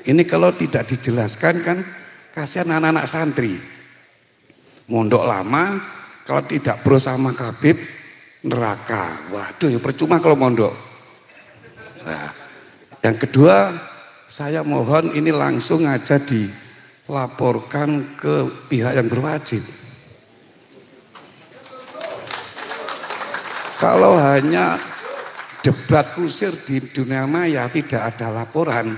Ini kalau tidak dijelaskan kan kasihan anak-anak santri. Mondok lama kalau tidak bro sama Habib neraka. Waduh ya percuma kalau mondok. Nah, yang kedua saya mohon ini langsung aja dilaporkan ke pihak yang berwajib. Kalau hanya debat kusir di dunia maya tidak ada laporan,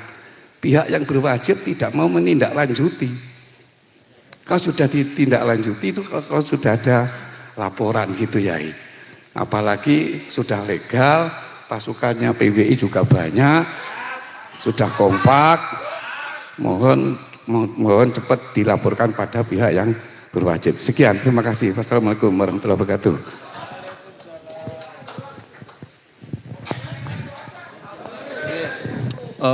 pihak yang berwajib tidak mau menindaklanjuti. Kalau sudah ditindaklanjuti itu kalau sudah ada laporan gitu ya. Apalagi sudah legal, pasukannya PWI juga banyak, sudah kompak, mohon cepat dilaporkan pada pihak yang berwajib. Sekian, terima kasih. Wassalamualaikum warahmatullahi wabarakatuh.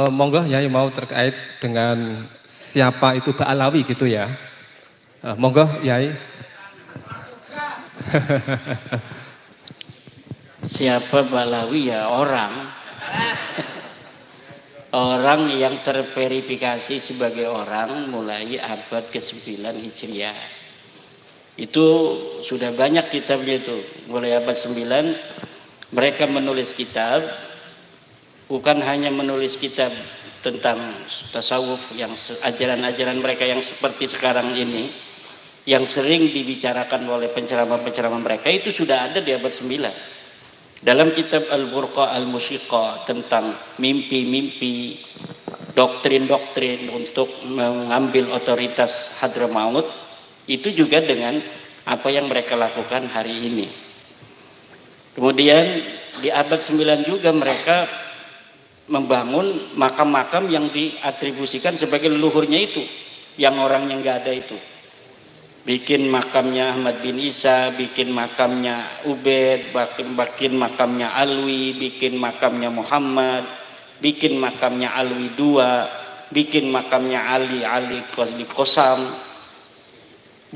Monggo Yai mau terkait dengan siapa itu Ba'alawi gitu ya. Monggo Yai. Siapa Ba'alawi ya orang. Orang yang terverifikasi sebagai orang mulai abad ke-9 Hijriah. Itu sudah banyak kitabnya itu. Mulai abad 9 mereka menulis kitab. Bukan hanya menulis kitab tentang tasawuf yang ajaran-ajaran mereka yang seperti sekarang ini, yang sering dibicarakan oleh penceramah-penceramah mereka, itu sudah ada di abad 9. Dalam kitab Al-Burqa Al-Musyiqa tentang mimpi-mimpi, doktrin-doktrin untuk mengambil otoritas Hadramaut, itu juga dengan apa yang mereka lakukan hari ini. Kemudian di abad 9 juga mereka membangun makam-makam yang diatribusikan sebagai leluhurnya itu, yang orangnya nggak ada itu. Bikin makamnya Ahmad bin Isa, bikin makamnya Ubaid, bikin makamnya Alwi, bikin makamnya Muhammad, bikin makamnya Alwi II, bikin makamnya Ali Qosam,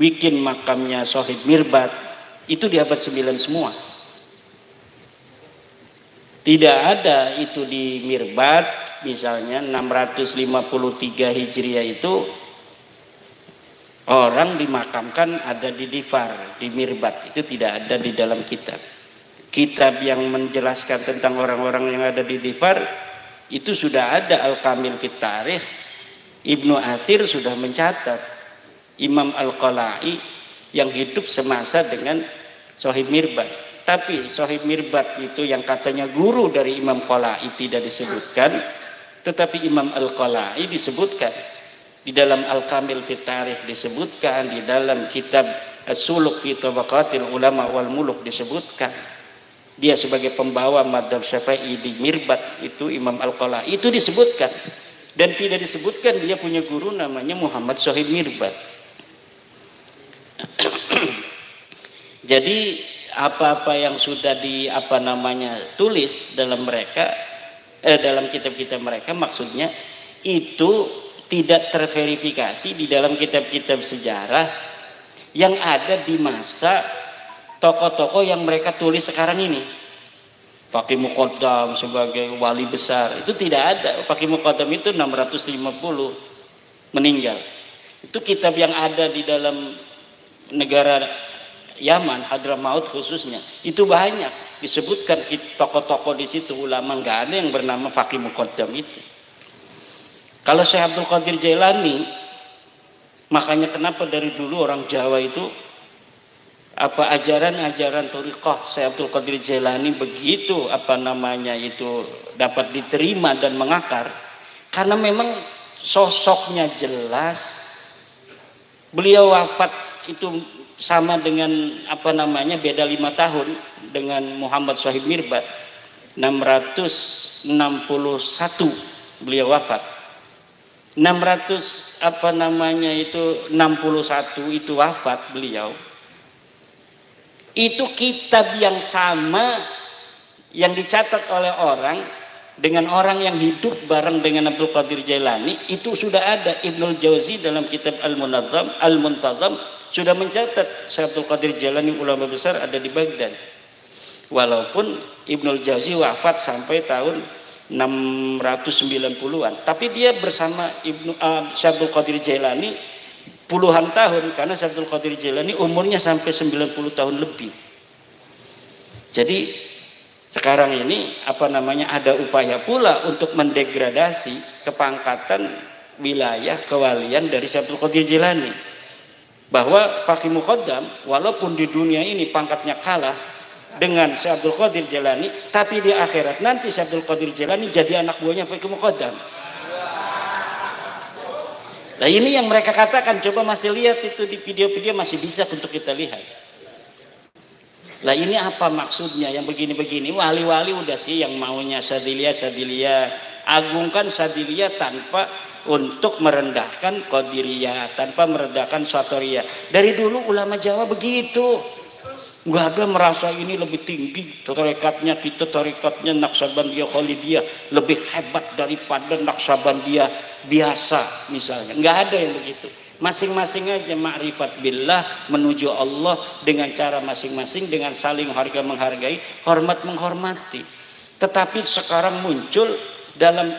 bikin makamnya Sohib Mirbat. Itu di abad 9 semua. Tidak ada itu di Mirbat, misalnya 653 Hijriah itu orang dimakamkan ada di Difar, di Mirbat. Itu tidak ada di dalam kitab. Kitab yang menjelaskan tentang orang-orang yang ada di Difar itu sudah ada Al-Kamil fit Tarikh. Ibnu Athir sudah mencatat. Imam Al-Qala'i yang hidup semasa dengan Sohib Mirbat. Tapi Sohib Mirbat itu yang katanya guru dari Imam Qala'i tidak disebutkan, tetapi Imam Al-Qala'i disebutkan. Di dalam Al-Kamil fit Tarikh disebutkan, di dalam kitab As-Suluk fi Tabaqatil Ulama wal Muluk disebutkan. Dia sebagai pembawa Madzhab Syafi'i di Mirbat itu Imam Al-Qala'i itu disebutkan. Dan tidak disebutkan dia punya guru namanya Muhammad Sohib Mirbat. Jadi apa-apa yang sudah tulis dalam mereka dalam kitab-kitab mereka, maksudnya itu tidak terverifikasi di dalam kitab-kitab sejarah yang ada di masa tokoh-tokoh yang mereka tulis sekarang ini. Faqih Muqaddam sebagai wali besar itu tidak ada. Faqih Muqaddam itu 650 meninggal. Itu kitab yang ada di dalam negara Yaman, Hadramaut khususnya, itu banyak disebutkan tokoh-tokoh di situ, ulama, nggak ada yang bernama Faqih Muqaddam itu. Kalau Syekh Abdul Qadir Jailani, makanya kenapa dari dulu orang Jawa itu ajaran-ajaran thariqah Syekh Abdul Qadir Jailani begitu dapat diterima dan mengakar, karena memang sosoknya jelas. Beliau wafat itu sama dengan beda 5 tahun dengan Muhammad Sohib Mirbat. 661 beliau wafat. 61 itu wafat beliau. Itu kitab yang sama yang dicatat oleh orang dengan orang yang hidup bareng dengan Abdul Qadir Jailani itu sudah ada. Ibnul Jauzi dalam kitab Al-Muntazam sudah mencatat Syekh Abdul Qadir Jailani ulama besar ada di Baghdad. Walaupun Ibnul Jauzi wafat sampai tahun 690-an, tapi dia bersama Syekh Abdul Qadir Jailani puluhan tahun, karena Syekh Abdul Qadir Jailani umurnya sampai 90 tahun lebih. Jadi sekarang ini ada upaya pula untuk mendegradasi kepangkatan wilayah kewalian dari Syekh Abdul Qadir Jailani, bahwa Faqih Muqaddam walaupun di dunia ini pangkatnya kalah dengan Syekh Abdul Qadir Jailani, tapi di akhirat nanti Syekh Abdul Qadir Jailani jadi anak buahnya Faqih Muqaddam. Nah ini yang mereka katakan, coba masih lihat itu di video-video, masih bisa untuk kita lihat. Lah ini apa maksudnya yang begini-begini? Wali-wali udah sih yang maunya Syadziliyah, agungkan Syadziliyah tanpa untuk merendahkan Qadiriyah, tanpa merendahkan Syatoriyah. Dari dulu ulama Jawa begitu. Enggak ada merasa ini lebih tinggi, tarekatnya kita tarekatnya Naqsabandiyah Khalidiyah lebih hebat daripada Naqsabandiyah biasa misalnya. Enggak ada yang begitu. Masing-masing aja ma'rifat billah, menuju Allah dengan cara masing-masing, dengan saling harga menghargai, hormat menghormati. Tetapi sekarang muncul dalam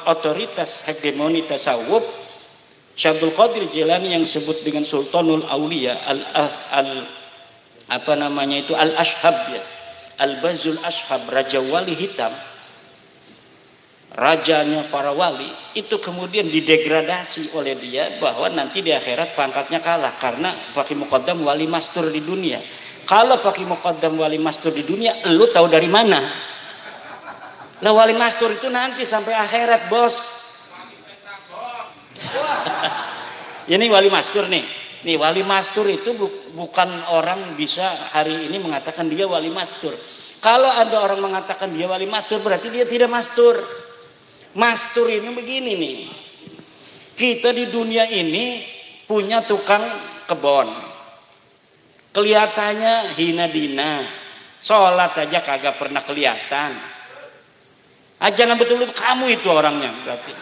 otoritas hegemoni tasawuf Syekh Abdul Qadir Jailani yang disebut dengan Sultanul Auliya Al-Ashhab ya, Al-Bazul Ashhab, Raja Wali Hitam, rajanya para wali, itu kemudian didegradasi oleh dia bahwa nanti di akhirat pangkatnya kalah karena Faqih Muqaddam wali mastur di dunia. Kalau Faqih Muqaddam wali mastur di dunia, lu tahu dari mana? Lah wali mastur itu nanti sampai akhirat, bos. Ini wali mastur nih. Nih wali mastur itu bukan orang bisa hari ini mengatakan dia wali mastur. Kalau ada orang mengatakan dia wali mastur, berarti dia tidak mastur. Mastur ini begini nih, kita di dunia ini punya tukang kebon, kelihatannya hina dina, sholat aja kagak pernah kelihatan. Jangan betul-betul kamu itu orangnya berarti.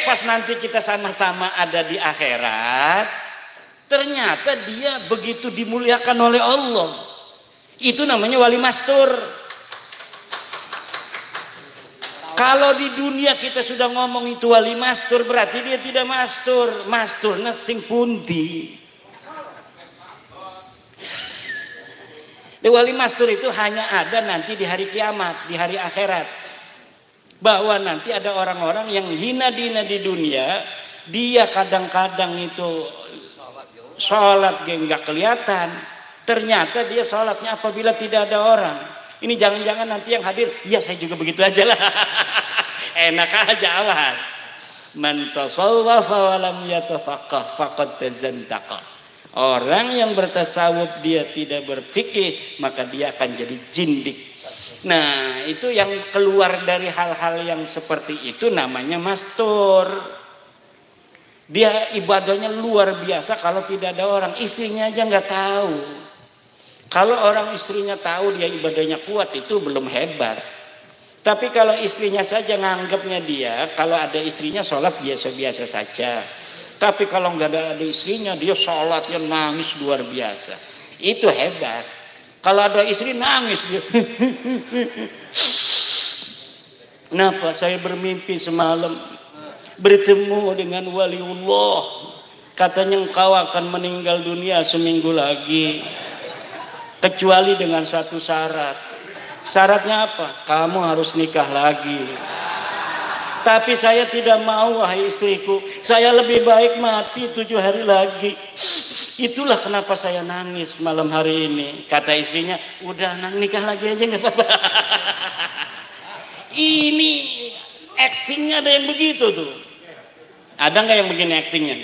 Pas nanti kita sama-sama ada di akhirat, ternyata dia begitu dimuliakan oleh Allah. Itu namanya wali mastur. Kalau di dunia kita sudah ngomong itu wali mastur, berarti dia tidak mastur. Masturnya sing pundi. Wali mastur itu hanya ada nanti di hari kiamat, di hari akhirat. Bahwa nanti ada orang-orang yang hina dina di dunia, dia kadang-kadang itu sholat nggak kelihatan. Ternyata dia sholatnya apabila tidak ada orang. Ini jangan-jangan nanti yang hadir, ya saya juga begitu aja lah. Enak aja, awas. Man tasawwafa wa lam yatafaqqah faqad tazandaqa. Orang yang bertasawuf dia tidak berfikih, maka dia akan jadi jindik. Nah, itu yang keluar dari hal-hal yang seperti itu namanya mastur. Dia ibadahnya luar biasa kalau tidak ada orang, istrinya aja nggak tahu. Kalau orang istrinya tahu dia ibadahnya kuat, itu belum hebat. Tapi kalau istrinya saja nganggapnya dia, kalau ada istrinya sholat biasa-biasa saja. Tapi kalau nggak ada istrinya, dia sholatnya nangis luar biasa. Itu hebat. Kalau ada istri nangis dia. Kenapa? Saya bermimpi semalam bertemu dengan waliullah. Katanya engkau akan meninggal dunia seminggu lagi. Kecuali dengan satu syarat. Syaratnya apa? Kamu harus nikah lagi. Tapi saya tidak mau, wahai istriku. Saya lebih baik mati 7 hari lagi. Itulah kenapa saya nangis malam hari ini. Kata istrinya, udah nikah lagi aja gak apa-apa. Ini actingnya ada yang begitu tuh. Ada gak yang begini actingnya?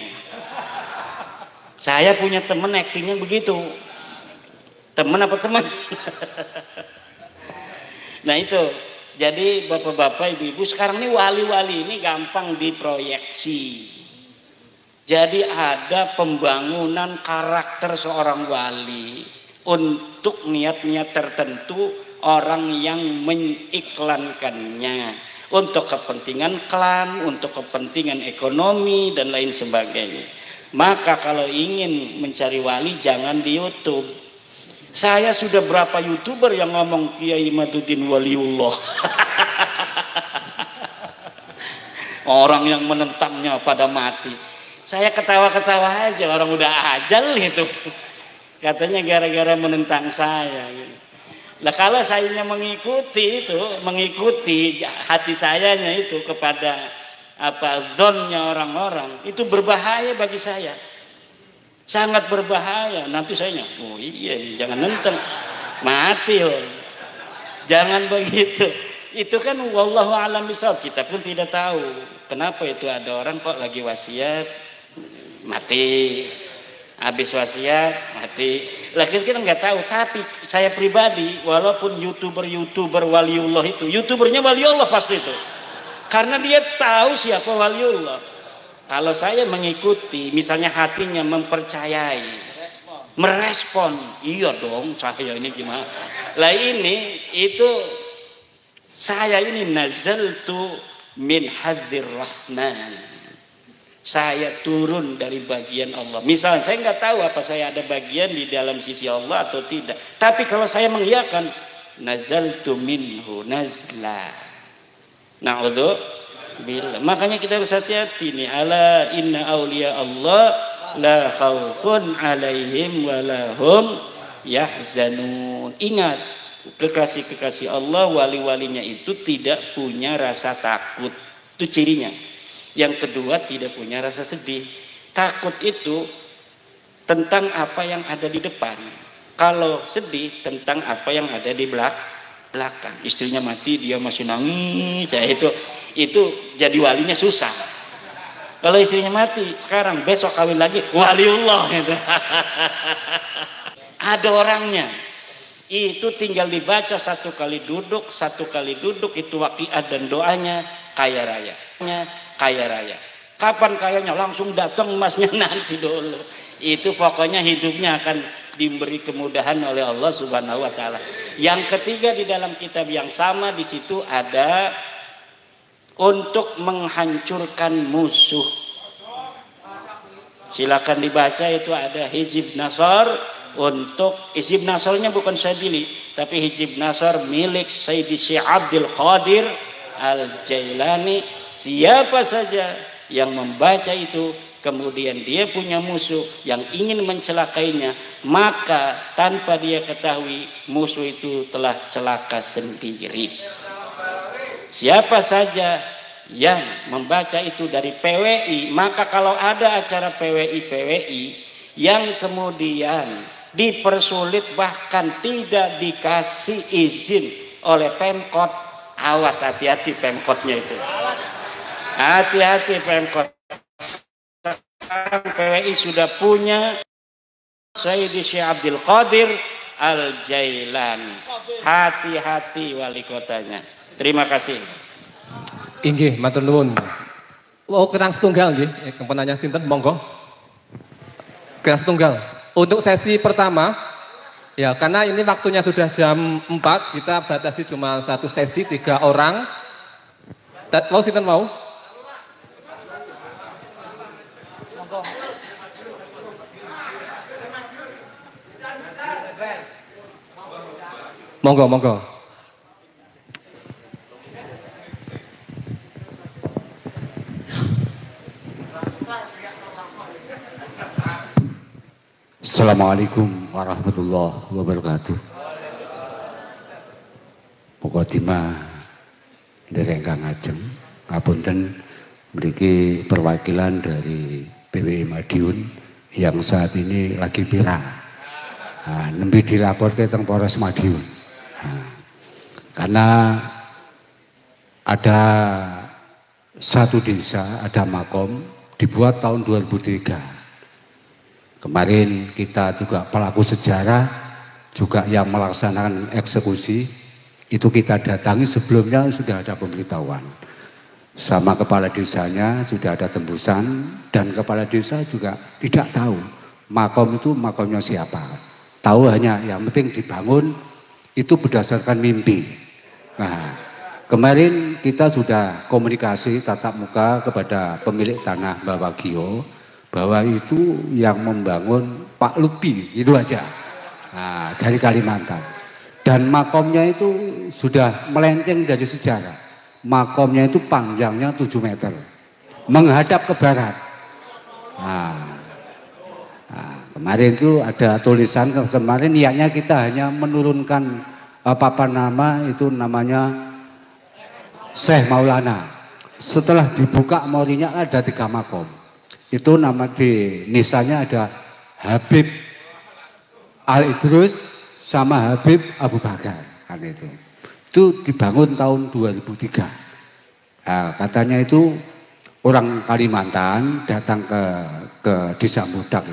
Saya punya temen actingnya begitu. Temen apa teman? Nah itu, jadi bapak-bapak, ibu-ibu, sekarang ini wali-wali ini gampang diproyeksi. Jadi ada pembangunan karakter seorang wali untuk niat-niat tertentu orang yang mengiklankannya untuk kepentingan klan, untuk kepentingan ekonomi dan lain sebagainya. Maka kalau ingin mencari wali jangan di YouTube. Saya sudah berapa YouTuber yang ngomong Kiai Imaduddin waliullah. Orang yang menentangnya pada mati. Saya ketawa-ketawa aja, orang udah ajal itu. Katanya gara-gara menentang saya. Nah kalau saya mengikuti itu, mengikuti hati sayanya itu kepada zonnya orang-orang, itu berbahaya bagi saya. Sangat berbahaya. Nanti saya oh iya jangan nentang, mati loh. Jangan begitu. Itu kan wallahu a'lam bishawab, kita pun tidak tahu kenapa itu ada orang kok lagi wasiat mati, habis wasiat mati. Lagi kita nggak tahu. Tapi saya pribadi, walaupun youtuber waliullah itu, youtubernya waliullah pasti itu, karena dia tahu siapa waliullah. Kalau saya mengikuti, misalnya hatinya mempercayai, merespon, iya dong saya ini gimana. Lah ini itu saya ini nazaltu min hadzir rahman. Saya turun dari bagian Allah. Misalnya saya nggak tahu apa saya ada bagian di dalam sisi Allah atau tidak. Tapi kalau saya mengiyakan nazaltu minhu nazla. Na'udzubillah. Makanya kita harus hati-hati nih. Ala inna awliya Allah la khaufun alaihim wa lahum yahzanun. Ingat, kekasih-kekasih Allah, wali-walinya itu tidak punya rasa takut. Itu cirinya. Yang kedua, tidak punya rasa sedih. Takut itu tentang apa yang ada di depan. Kalau sedih tentang apa yang ada di belakang. Istrinya mati, dia masih nangis. Ya, itu jadi walinya susah. Kalau istrinya mati sekarang, besok kawin lagi, waliullah gitu. Ada orangnya. Itu tinggal dibaca satu kali duduk itu waqiah dan doanya kaya raya. Kaya raya. Kapan kayanya? Langsung datang emasnya nanti dulu. Itu pokoknya hidupnya akan diberi kemudahan oleh Allah Subhanahu wa taala. Yang ketiga di dalam kitab yang sama di situ ada untuk menghancurkan musuh. Silakan dibaca, itu ada Hizib Nasr. Untuk Hizib Nasrnya bukan Syadzili, tapi Hizib Nasr milik Sayyidi Syekh Abdul Qadir Al-Jailani. Siapa saja yang membaca itu kemudian dia punya musuh yang ingin mencelakainya, maka tanpa dia ketahui musuh itu telah celaka sendiri. Siapa saja yang membaca itu dari PWI, maka kalau ada acara PWI yang kemudian dipersulit bahkan tidak dikasih izin oleh Pemkot, awas, hati-hati Pemkotnya itu. Hati-hati Pemkot. PWI sudah punya Sayyidi Syekh Abdul Qadir Al-Jailani. Hati-hati wali kotanya. Terima kasih. Inggih, matur nuwun. Oh, kerang setunggal nggih. Penanya sinten monggo. Kerang setunggal. Untuk sesi pertama, ya karena ini waktunya sudah jam 4, kita batasi cuma satu sesi 3 orang. Mau sinten mau? Monggo, monggo. Assalamualaikum warahmatullahi wabarakatuh. Pokoknya dari Kang Ajeng, ngapunten mriki perwakilan dari PWI Madiun yang saat ini lagi pirang. Nembe dilaporke teng Polres Madiun. Karena ada satu desa, ada makom dibuat tahun 2003. Kemarin kita juga pelaku sejarah juga yang melaksanakan eksekusi itu kita datangi, sebelumnya sudah ada pemberitahuan sama kepala desanya, sudah ada tembusan, dan kepala desa juga tidak tahu makom itu makomnya siapa. Tahu hanya yang penting dibangun itu berdasarkan mimpi. Nah, kemarin kita sudah komunikasi tatap muka kepada pemilik tanah Bawagio bahwa itu yang membangun Pak Lupi, itu aja. Nah, dari Kalimantan. Dan makomnya itu sudah melenceng dari sejarah. Makomnya itu panjangnya 7 meter. Menghadap ke barat. Nah, kemarin itu ada tulisan, kemarin niatnya kita hanya menurunkan papan nama, itu namanya Syekh Maulana. Setelah dibuka morinya ada 3 makom. Itu nama di nisanya ada Habib Al-Idrus sama Habib Abu Bakar. Kan itu. Itu dibangun tahun 2003. Nah, katanya itu orang Kalimantan datang ke Desa Mudak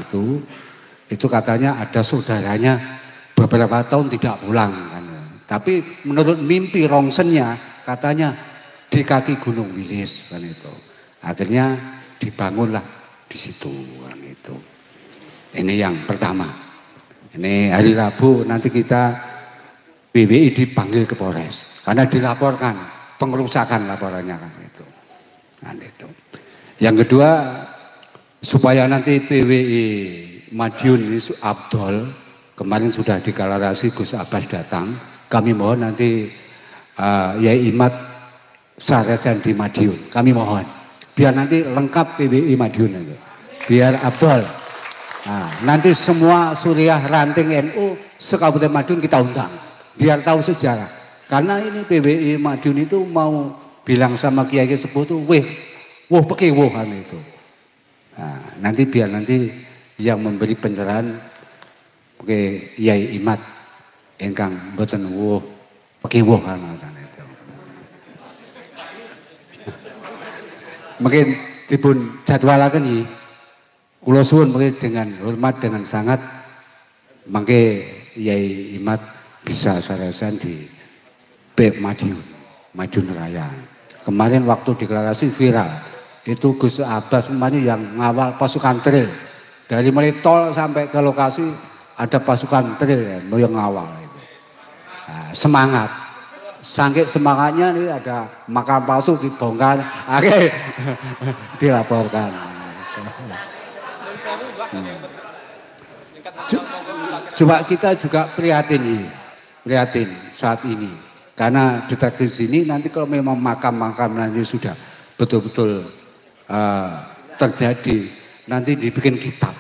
itu katanya ada saudaranya beberapa tahun tidak pulang kan. Tapi menurut mimpi rongsennya katanya di kaki Gunung Wilis kan itu. Akhirnya dibangunlah di situ kan itu. Ini yang pertama. Ini hari Rabu nanti kita PWI dipanggil ke Polres karena dilaporkan pengerusakan laporannya kan itu. Kan itu. Yang kedua supaya nanti PWI Madiun ini Abdul kemarin sudah deklarasi Gus Abbas datang, kami mohon nanti Yai Imad Saresen di Madiun, kami mohon biar nanti lengkap PWI Madiun itu, biar Abdul. Nah, nanti semua Suriah ranting NU sekabupaten Madiun kita undang, biar tahu sejarah. Karena ini PWI Madiun itu mau bilang sama Kiai Sepuh itu, woh pekewoh kan itu. Nah, nanti biar nanti yang memberi pencerahan ke Yai Imad engkang mboten woh pekewoh kan itu. Mungkin dipun jadwalaken iki. Kula suwun mungkin dengan hormat dengan sangat mangke Yai Imad bisa saresan di PEP Madiun Raya. Kemarin waktu deklarasi viral itu Gus Abbas kemarin yang ngawal pasukan trail dari mulai tol sampai ke lokasi ada pasukan trail yang ngawal itu. Nah, semangat, saking semangatnya nih ada makam palsu dibongkar, akhirnya dilaporkan. Coba kita juga prihatin saat ini. Karena detek di sini nanti kalau memang makam-makam nanti sudah betul-betul terjadi, nanti dibikin kitab.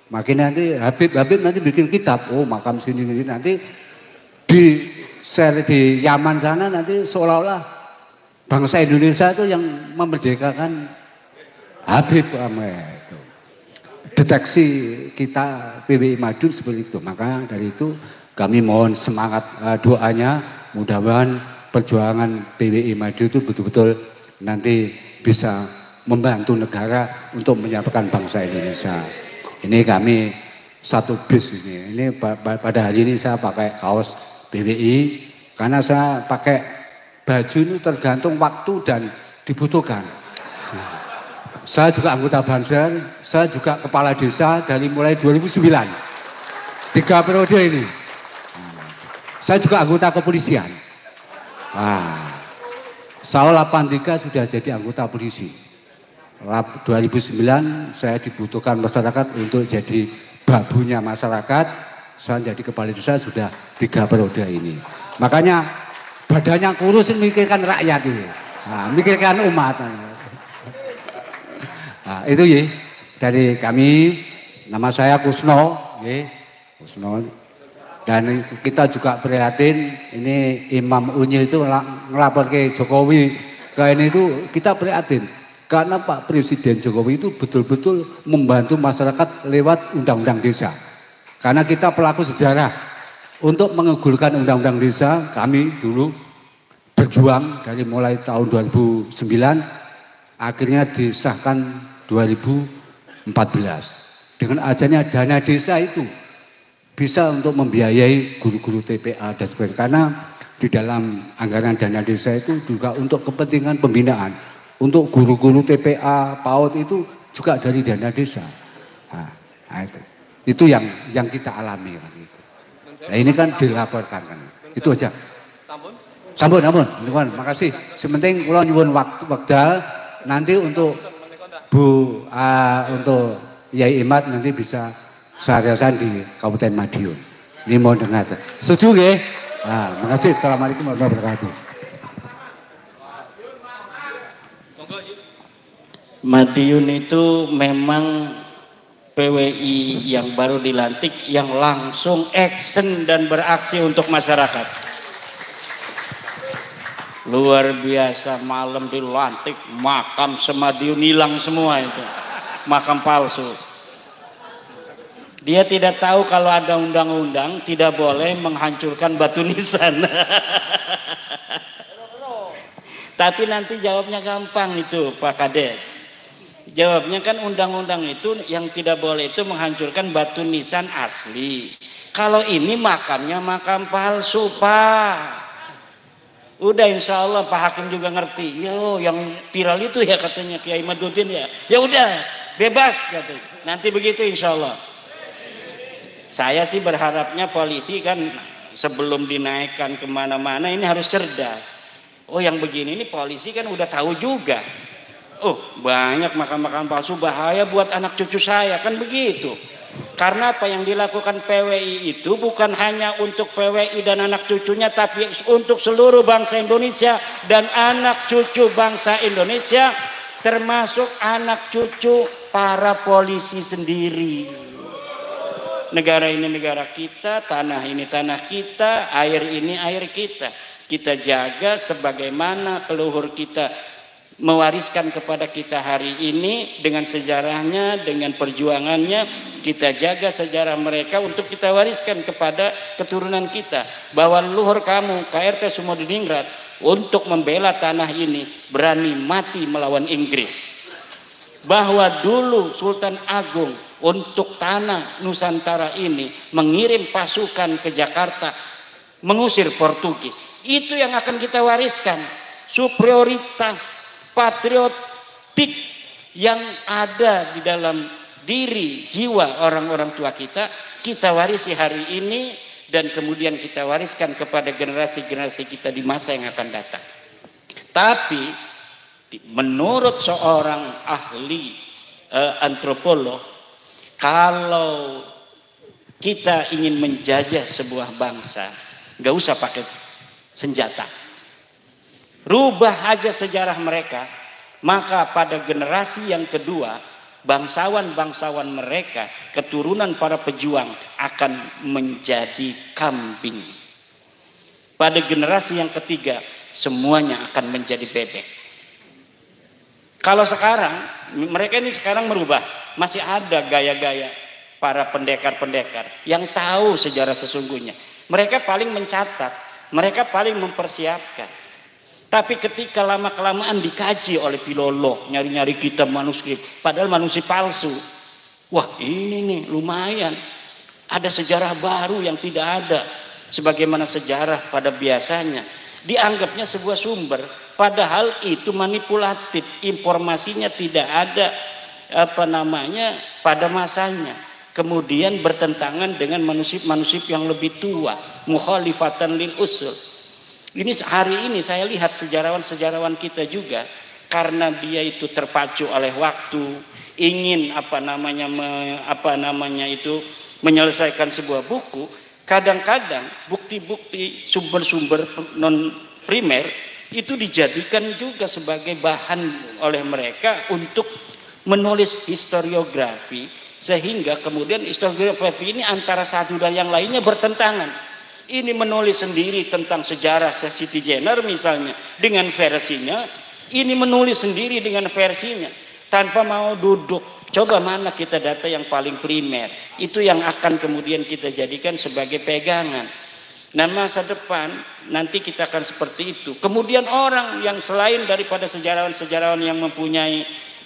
Makanya nanti Habib nanti bikin kitab. Oh makam sini nanti di share di Yaman sana nanti seolah-olah bangsa Indonesia itu yang memerdekakan Habib itu. Deteksi kita PWI Madiun seperti itu. Maka dari itu kami mohon semangat doanya, mudah-mudahan perjuangan PWI Madiun itu betul-betul nanti bisa membantu negara untuk menyampaikan bangsa Indonesia. Ini kami satu bis ini. Ini pada hari ini saya pakai kaos PWI karena saya pakai baju ini tergantung waktu dan dibutuhkan. Saya juga anggota Banser, saya juga kepala desa dari mulai 2009. 3 periode ini. Saya juga anggota kepolisian. Saya 83 sudah jadi anggota polisi. 2009 saya dibutuhkan masyarakat untuk jadi babunya masyarakat. Saya jadi kepala desa sudah 3 periode ini. Makanya badannya kurus mikirkan rakyat ini. Mikirkan umat. Nah, itu ya dari kami, nama saya Kusno, Kusno. Dan kita juga prihatin ini Imam Unyil itu ngelapor ke Jokowi ke ini itu kita prihatin karena Pak Presiden Jokowi itu betul-betul membantu masyarakat lewat undang-undang desa. Karena kita pelaku sejarah untuk mengegulkan undang-undang desa, kami dulu berjuang dari mulai tahun 2009 akhirnya disahkan 2014 dengan adanya dana desa itu bisa untuk membiayai guru-guru TPA dan sebagainya karena di dalam anggaran dana desa itu juga untuk kepentingan pembinaan untuk guru-guru TPA PAUD itu juga dari dana desa. Itu yang kita alami kan itu. Nah, ini kan dilaporkan kan. Itu aja. Sampun, nyuwun, makasih. Sementing kula nyuwun wekdal nanti untuk untuk Yai Imad nanti bisa sehari-hari di Kabupaten Madiun. Ini mohon dengar. Setuju nggih? Nah, makasih. Assalamualaikum warahmatullahi wabarakatuh. Madiun itu memang PWI yang baru dilantik yang langsung action dan beraksi untuk masyarakat. Luar biasa, malam dilantik, makam semadiun hilang semua itu. Makam palsu. Dia tidak tahu kalau ada undang-undang tidak boleh menghancurkan batu nisan. Tapi nanti jawabnya gampang itu Pak Kades. Jawabnya kan undang-undang itu yang tidak boleh itu menghancurkan batu nisan asli. Kalau ini makamnya makam palsu Pak. Udah insya Allah Pak Hakim juga ngerti. Yo yang viral itu ya katanya Kiai Maduddin ya. Ya udah bebas katanya. Nanti begitu insya Allah. Saya sih berharapnya polisi kan sebelum dinaikkan kemana-mana ini harus cerdas. Oh yang begini ini polisi kan udah tahu juga. Oh banyak makam-makam palsu bahaya buat anak cucu saya kan begitu. Karena apa yang dilakukan PWI itu bukan hanya untuk PWI dan anak cucunya tapi untuk seluruh bangsa Indonesia dan anak cucu bangsa Indonesia termasuk anak cucu para polisi sendiri. Negara ini negara kita, tanah ini tanah kita, air ini air kita. Kita jaga sebagaimana leluhur kita mewariskan kepada kita hari ini dengan sejarahnya, dengan perjuangannya. Kita jaga sejarah mereka untuk kita wariskan kepada keturunan kita. Bahwa leluhur kamu KRT Sumodiningrat untuk membela tanah ini berani mati melawan Inggris. Bahwa dulu Sultan Agung untuk tanah Nusantara ini mengirim pasukan ke Jakarta mengusir Portugis. Itu yang akan kita wariskan. Superioritas patriotik yang ada di dalam diri jiwa orang-orang tua kita warisi hari ini dan kemudian kita wariskan kepada generasi-generasi kita di masa yang akan datang. Tapi menurut seorang ahli antropolog, kalau kita ingin menjajah sebuah bangsa, nggak usah pakai senjata. Rubah aja sejarah mereka, maka pada generasi yang kedua, bangsawan-bangsawan mereka, keturunan para pejuang akan menjadi kambing. Pada generasi yang ketiga, semuanya akan menjadi bebek. Kalau sekarang, mereka ini sekarang merubah, masih ada gaya-gaya para pendekar-pendekar yang tahu sejarah sesungguhnya. Mereka paling mencatat, mereka paling mempersiapkan. Tapi ketika lama-kelamaan dikaji oleh filolog, nyari-nyari kitab manuskrip, padahal manuskrip palsu. Wah ini nih lumayan, ada sejarah baru yang tidak ada. Sebagaimana sejarah pada biasanya, dianggapnya sebuah sumber. Padahal itu manipulatif, informasinya tidak ada pada masanya. Kemudian bertentangan dengan manuskrip-manuskrip yang lebih tua, mukhalifatan lil usul. Ini hari ini saya lihat sejarawan-sejarawan kita juga karena dia itu terpacu oleh waktu, ingin menyelesaikan sebuah buku, kadang-kadang bukti-bukti sumber-sumber non primer itu dijadikan juga sebagai bahan oleh mereka untuk menulis historiografi, sehingga kemudian historiografi ini antara satu dan yang lainnya bertentangan. Ini menulis sendiri tentang sejarah Siti Jenar misalnya dengan versinya, ini menulis sendiri dengan versinya tanpa mau duduk. Coba mana kita data yang paling primer, itu yang akan kemudian kita jadikan sebagai pegangan. Nah masa depan nanti kita akan seperti itu. Kemudian orang yang selain daripada sejarawan-sejarawan yang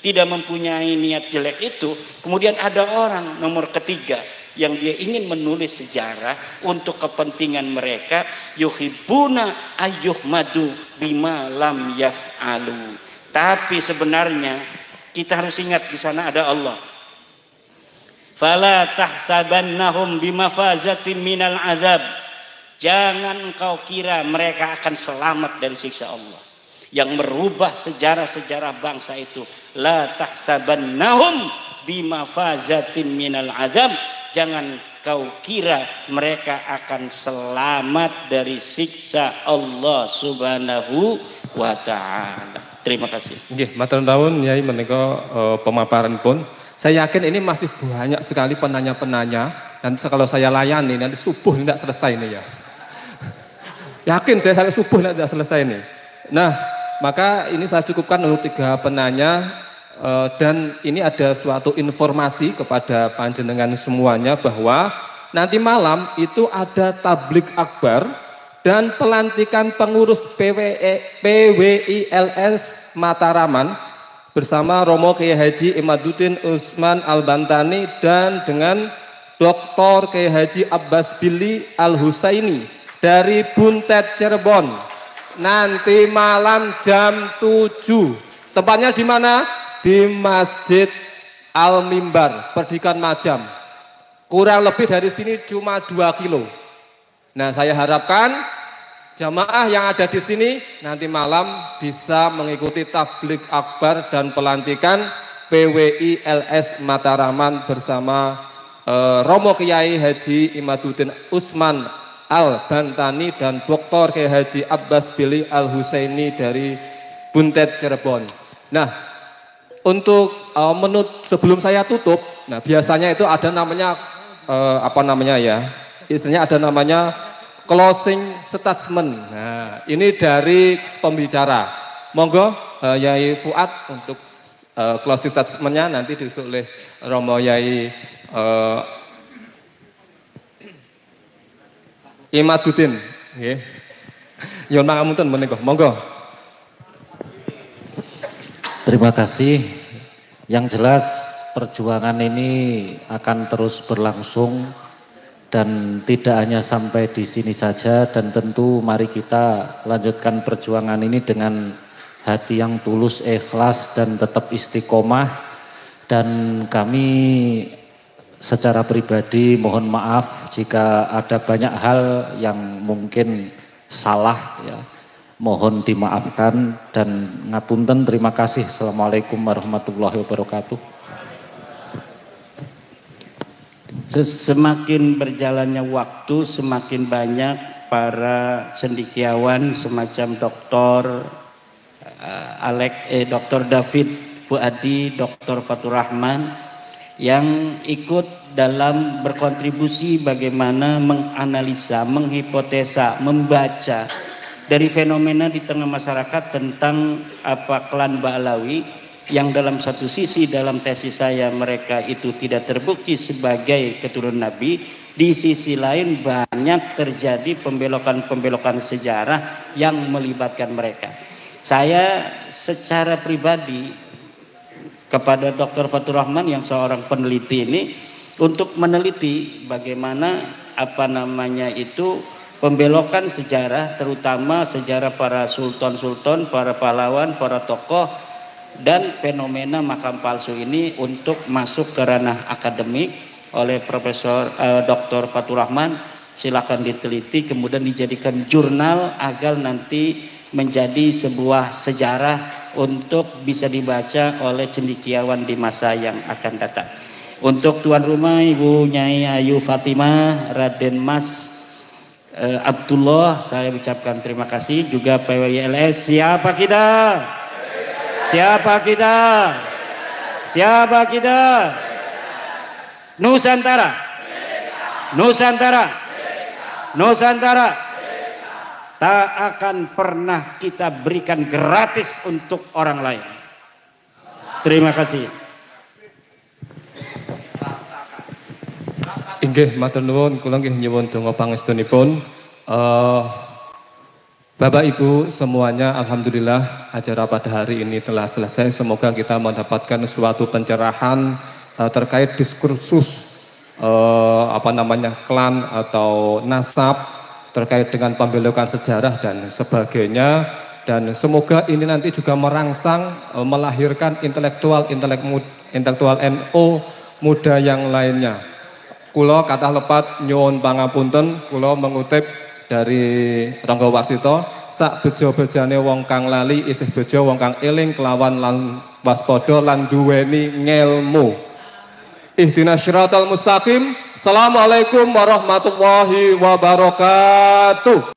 tidak mempunyai niat jelek itu, kemudian ada orang nomor ketiga yang dia ingin menulis sejarah untuk kepentingan mereka, yuhibbuna ayyuhmadu bima lam yaf'alu. Tapi sebenarnya kita harus ingat di sana ada Allah. Fala tahsabannahum bimafazatin minal adzab. Jangan kau kira mereka akan selamat dari siksa Allah. Yang merubah sejarah-sejarah bangsa itu, la tahsabannahum bimafazatin minal adzab. Jangan kau kira mereka akan selamat dari siksa Allah Subhanahu wa taala. Terima kasih. Nggih, matur nuwun Yai menika pemaparan pun. Saya yakin ini masih banyak sekali penanya-penanya dan kalau saya layani nanti subuh tidak selesai nih ya. Yakin saya sampai subuh tidak selesai nih. Nah, maka ini saya cukupkan untuk 3 penanya dan ini ada suatu informasi kepada panjenengan semuanya bahwa nanti malam itu ada tablik akbar dan pelantikan pengurus PWILS Mataraman bersama Romo Kiai Haji Imaduddin Usman Al-Bantani dan dengan Dr. Kiai Haji Abbas Billy Al-Husaini dari Buntet Cirebon. Nanti malam jam 7. Tempatnya di mana? Di Masjid Al-Mimbar, Perdikan Majam. Kurang lebih dari sini cuma 2 kilo. Nah, saya harapkan jamaah yang ada di sini nanti malam bisa mengikuti tablik akbar dan pelantikan PWILS Mataraman bersama Romo Kiai Haji Imaduddin Usman Al-Bantani dan Dr. Kiai Haji Abbas Billy Al-Husaini dari Buntet Cirebon. Nah, untuk sebelum saya tutup, nah biasanya itu ada namanya istilahnya ada namanya closing statement. Nah, ini dari pembicara. Monggo Yai Fuad untuk closing statementnya nanti disusul oleh Romo Yai Imaduddin. Nggih. Nyuwun pangapunten menika. Monggo. Terima kasih. Yang jelas perjuangan ini akan terus berlangsung dan tidak hanya sampai di sini saja, dan tentu mari kita lanjutkan perjuangan ini dengan hati yang tulus, ikhlas dan tetap istiqomah. Dan kami secara pribadi mohon maaf jika ada banyak hal yang mungkin salah ya. Mohon dimaafkan dan ngapunten. Terima kasih. Assalamualaikum warahmatullahi wabarakatuh. Semakin berjalannya waktu, semakin banyak para cendekiawan semacam Dr. David Fuadi, Dr. Fatur Rahman yang ikut dalam berkontribusi bagaimana menganalisa, menghipotesa, membaca dari fenomena di tengah masyarakat tentang klan Ba'alawi yang dalam satu sisi dalam tesis saya mereka itu tidak terbukti sebagai keturunan Nabi, di sisi lain banyak terjadi pembelokan-pembelokan sejarah yang melibatkan mereka. Saya secara pribadi kepada Dr. Fatur Rahman yang seorang peneliti ini untuk meneliti bagaimana pembelokan sejarah, terutama sejarah para sultan-sultan, para pahlawan, para tokoh, dan fenomena makam palsu ini untuk masuk ke ranah akademik oleh Profesor Dr. Fatur Rahman. Silakan diteliti, kemudian dijadikan jurnal agar nanti menjadi sebuah sejarah untuk bisa dibaca oleh cendekiawan di masa yang akan datang. Untuk tuan rumah Ibu Nyai Ayu Fatimah, Raden Mas Abdullah, saya ucapkan terima kasih. Juga PWILS, siapa kita? Siapa kita? Siapa kita? Nusantara. Nusantara. Nusantara. Tak akan pernah kita berikan gratis untuk orang lain. Terima kasih. Inggih matur nuwun, kula nggih nyuwun donga pangestunipun. Bapak Ibu semuanya, alhamdulillah acara pada hari ini telah selesai. Semoga kita mendapatkan suatu pencerahan terkait diskursus klan atau nasab terkait dengan pembelokan sejarah dan sebagainya. Dan semoga ini nanti juga merangsang melahirkan intelektual NU muda yang lainnya. Kula kathah lepat nyuwun pangapunten, kula mengutip dari Rangga Warsito, sak bejo-bejane wong kang lali isih bejo wong kang eling kelawan lan waspada lan duweni ngelmu. Ihdinas syiratal mustaqim. Assalamualaikum warahmatullahi wabarakatuh.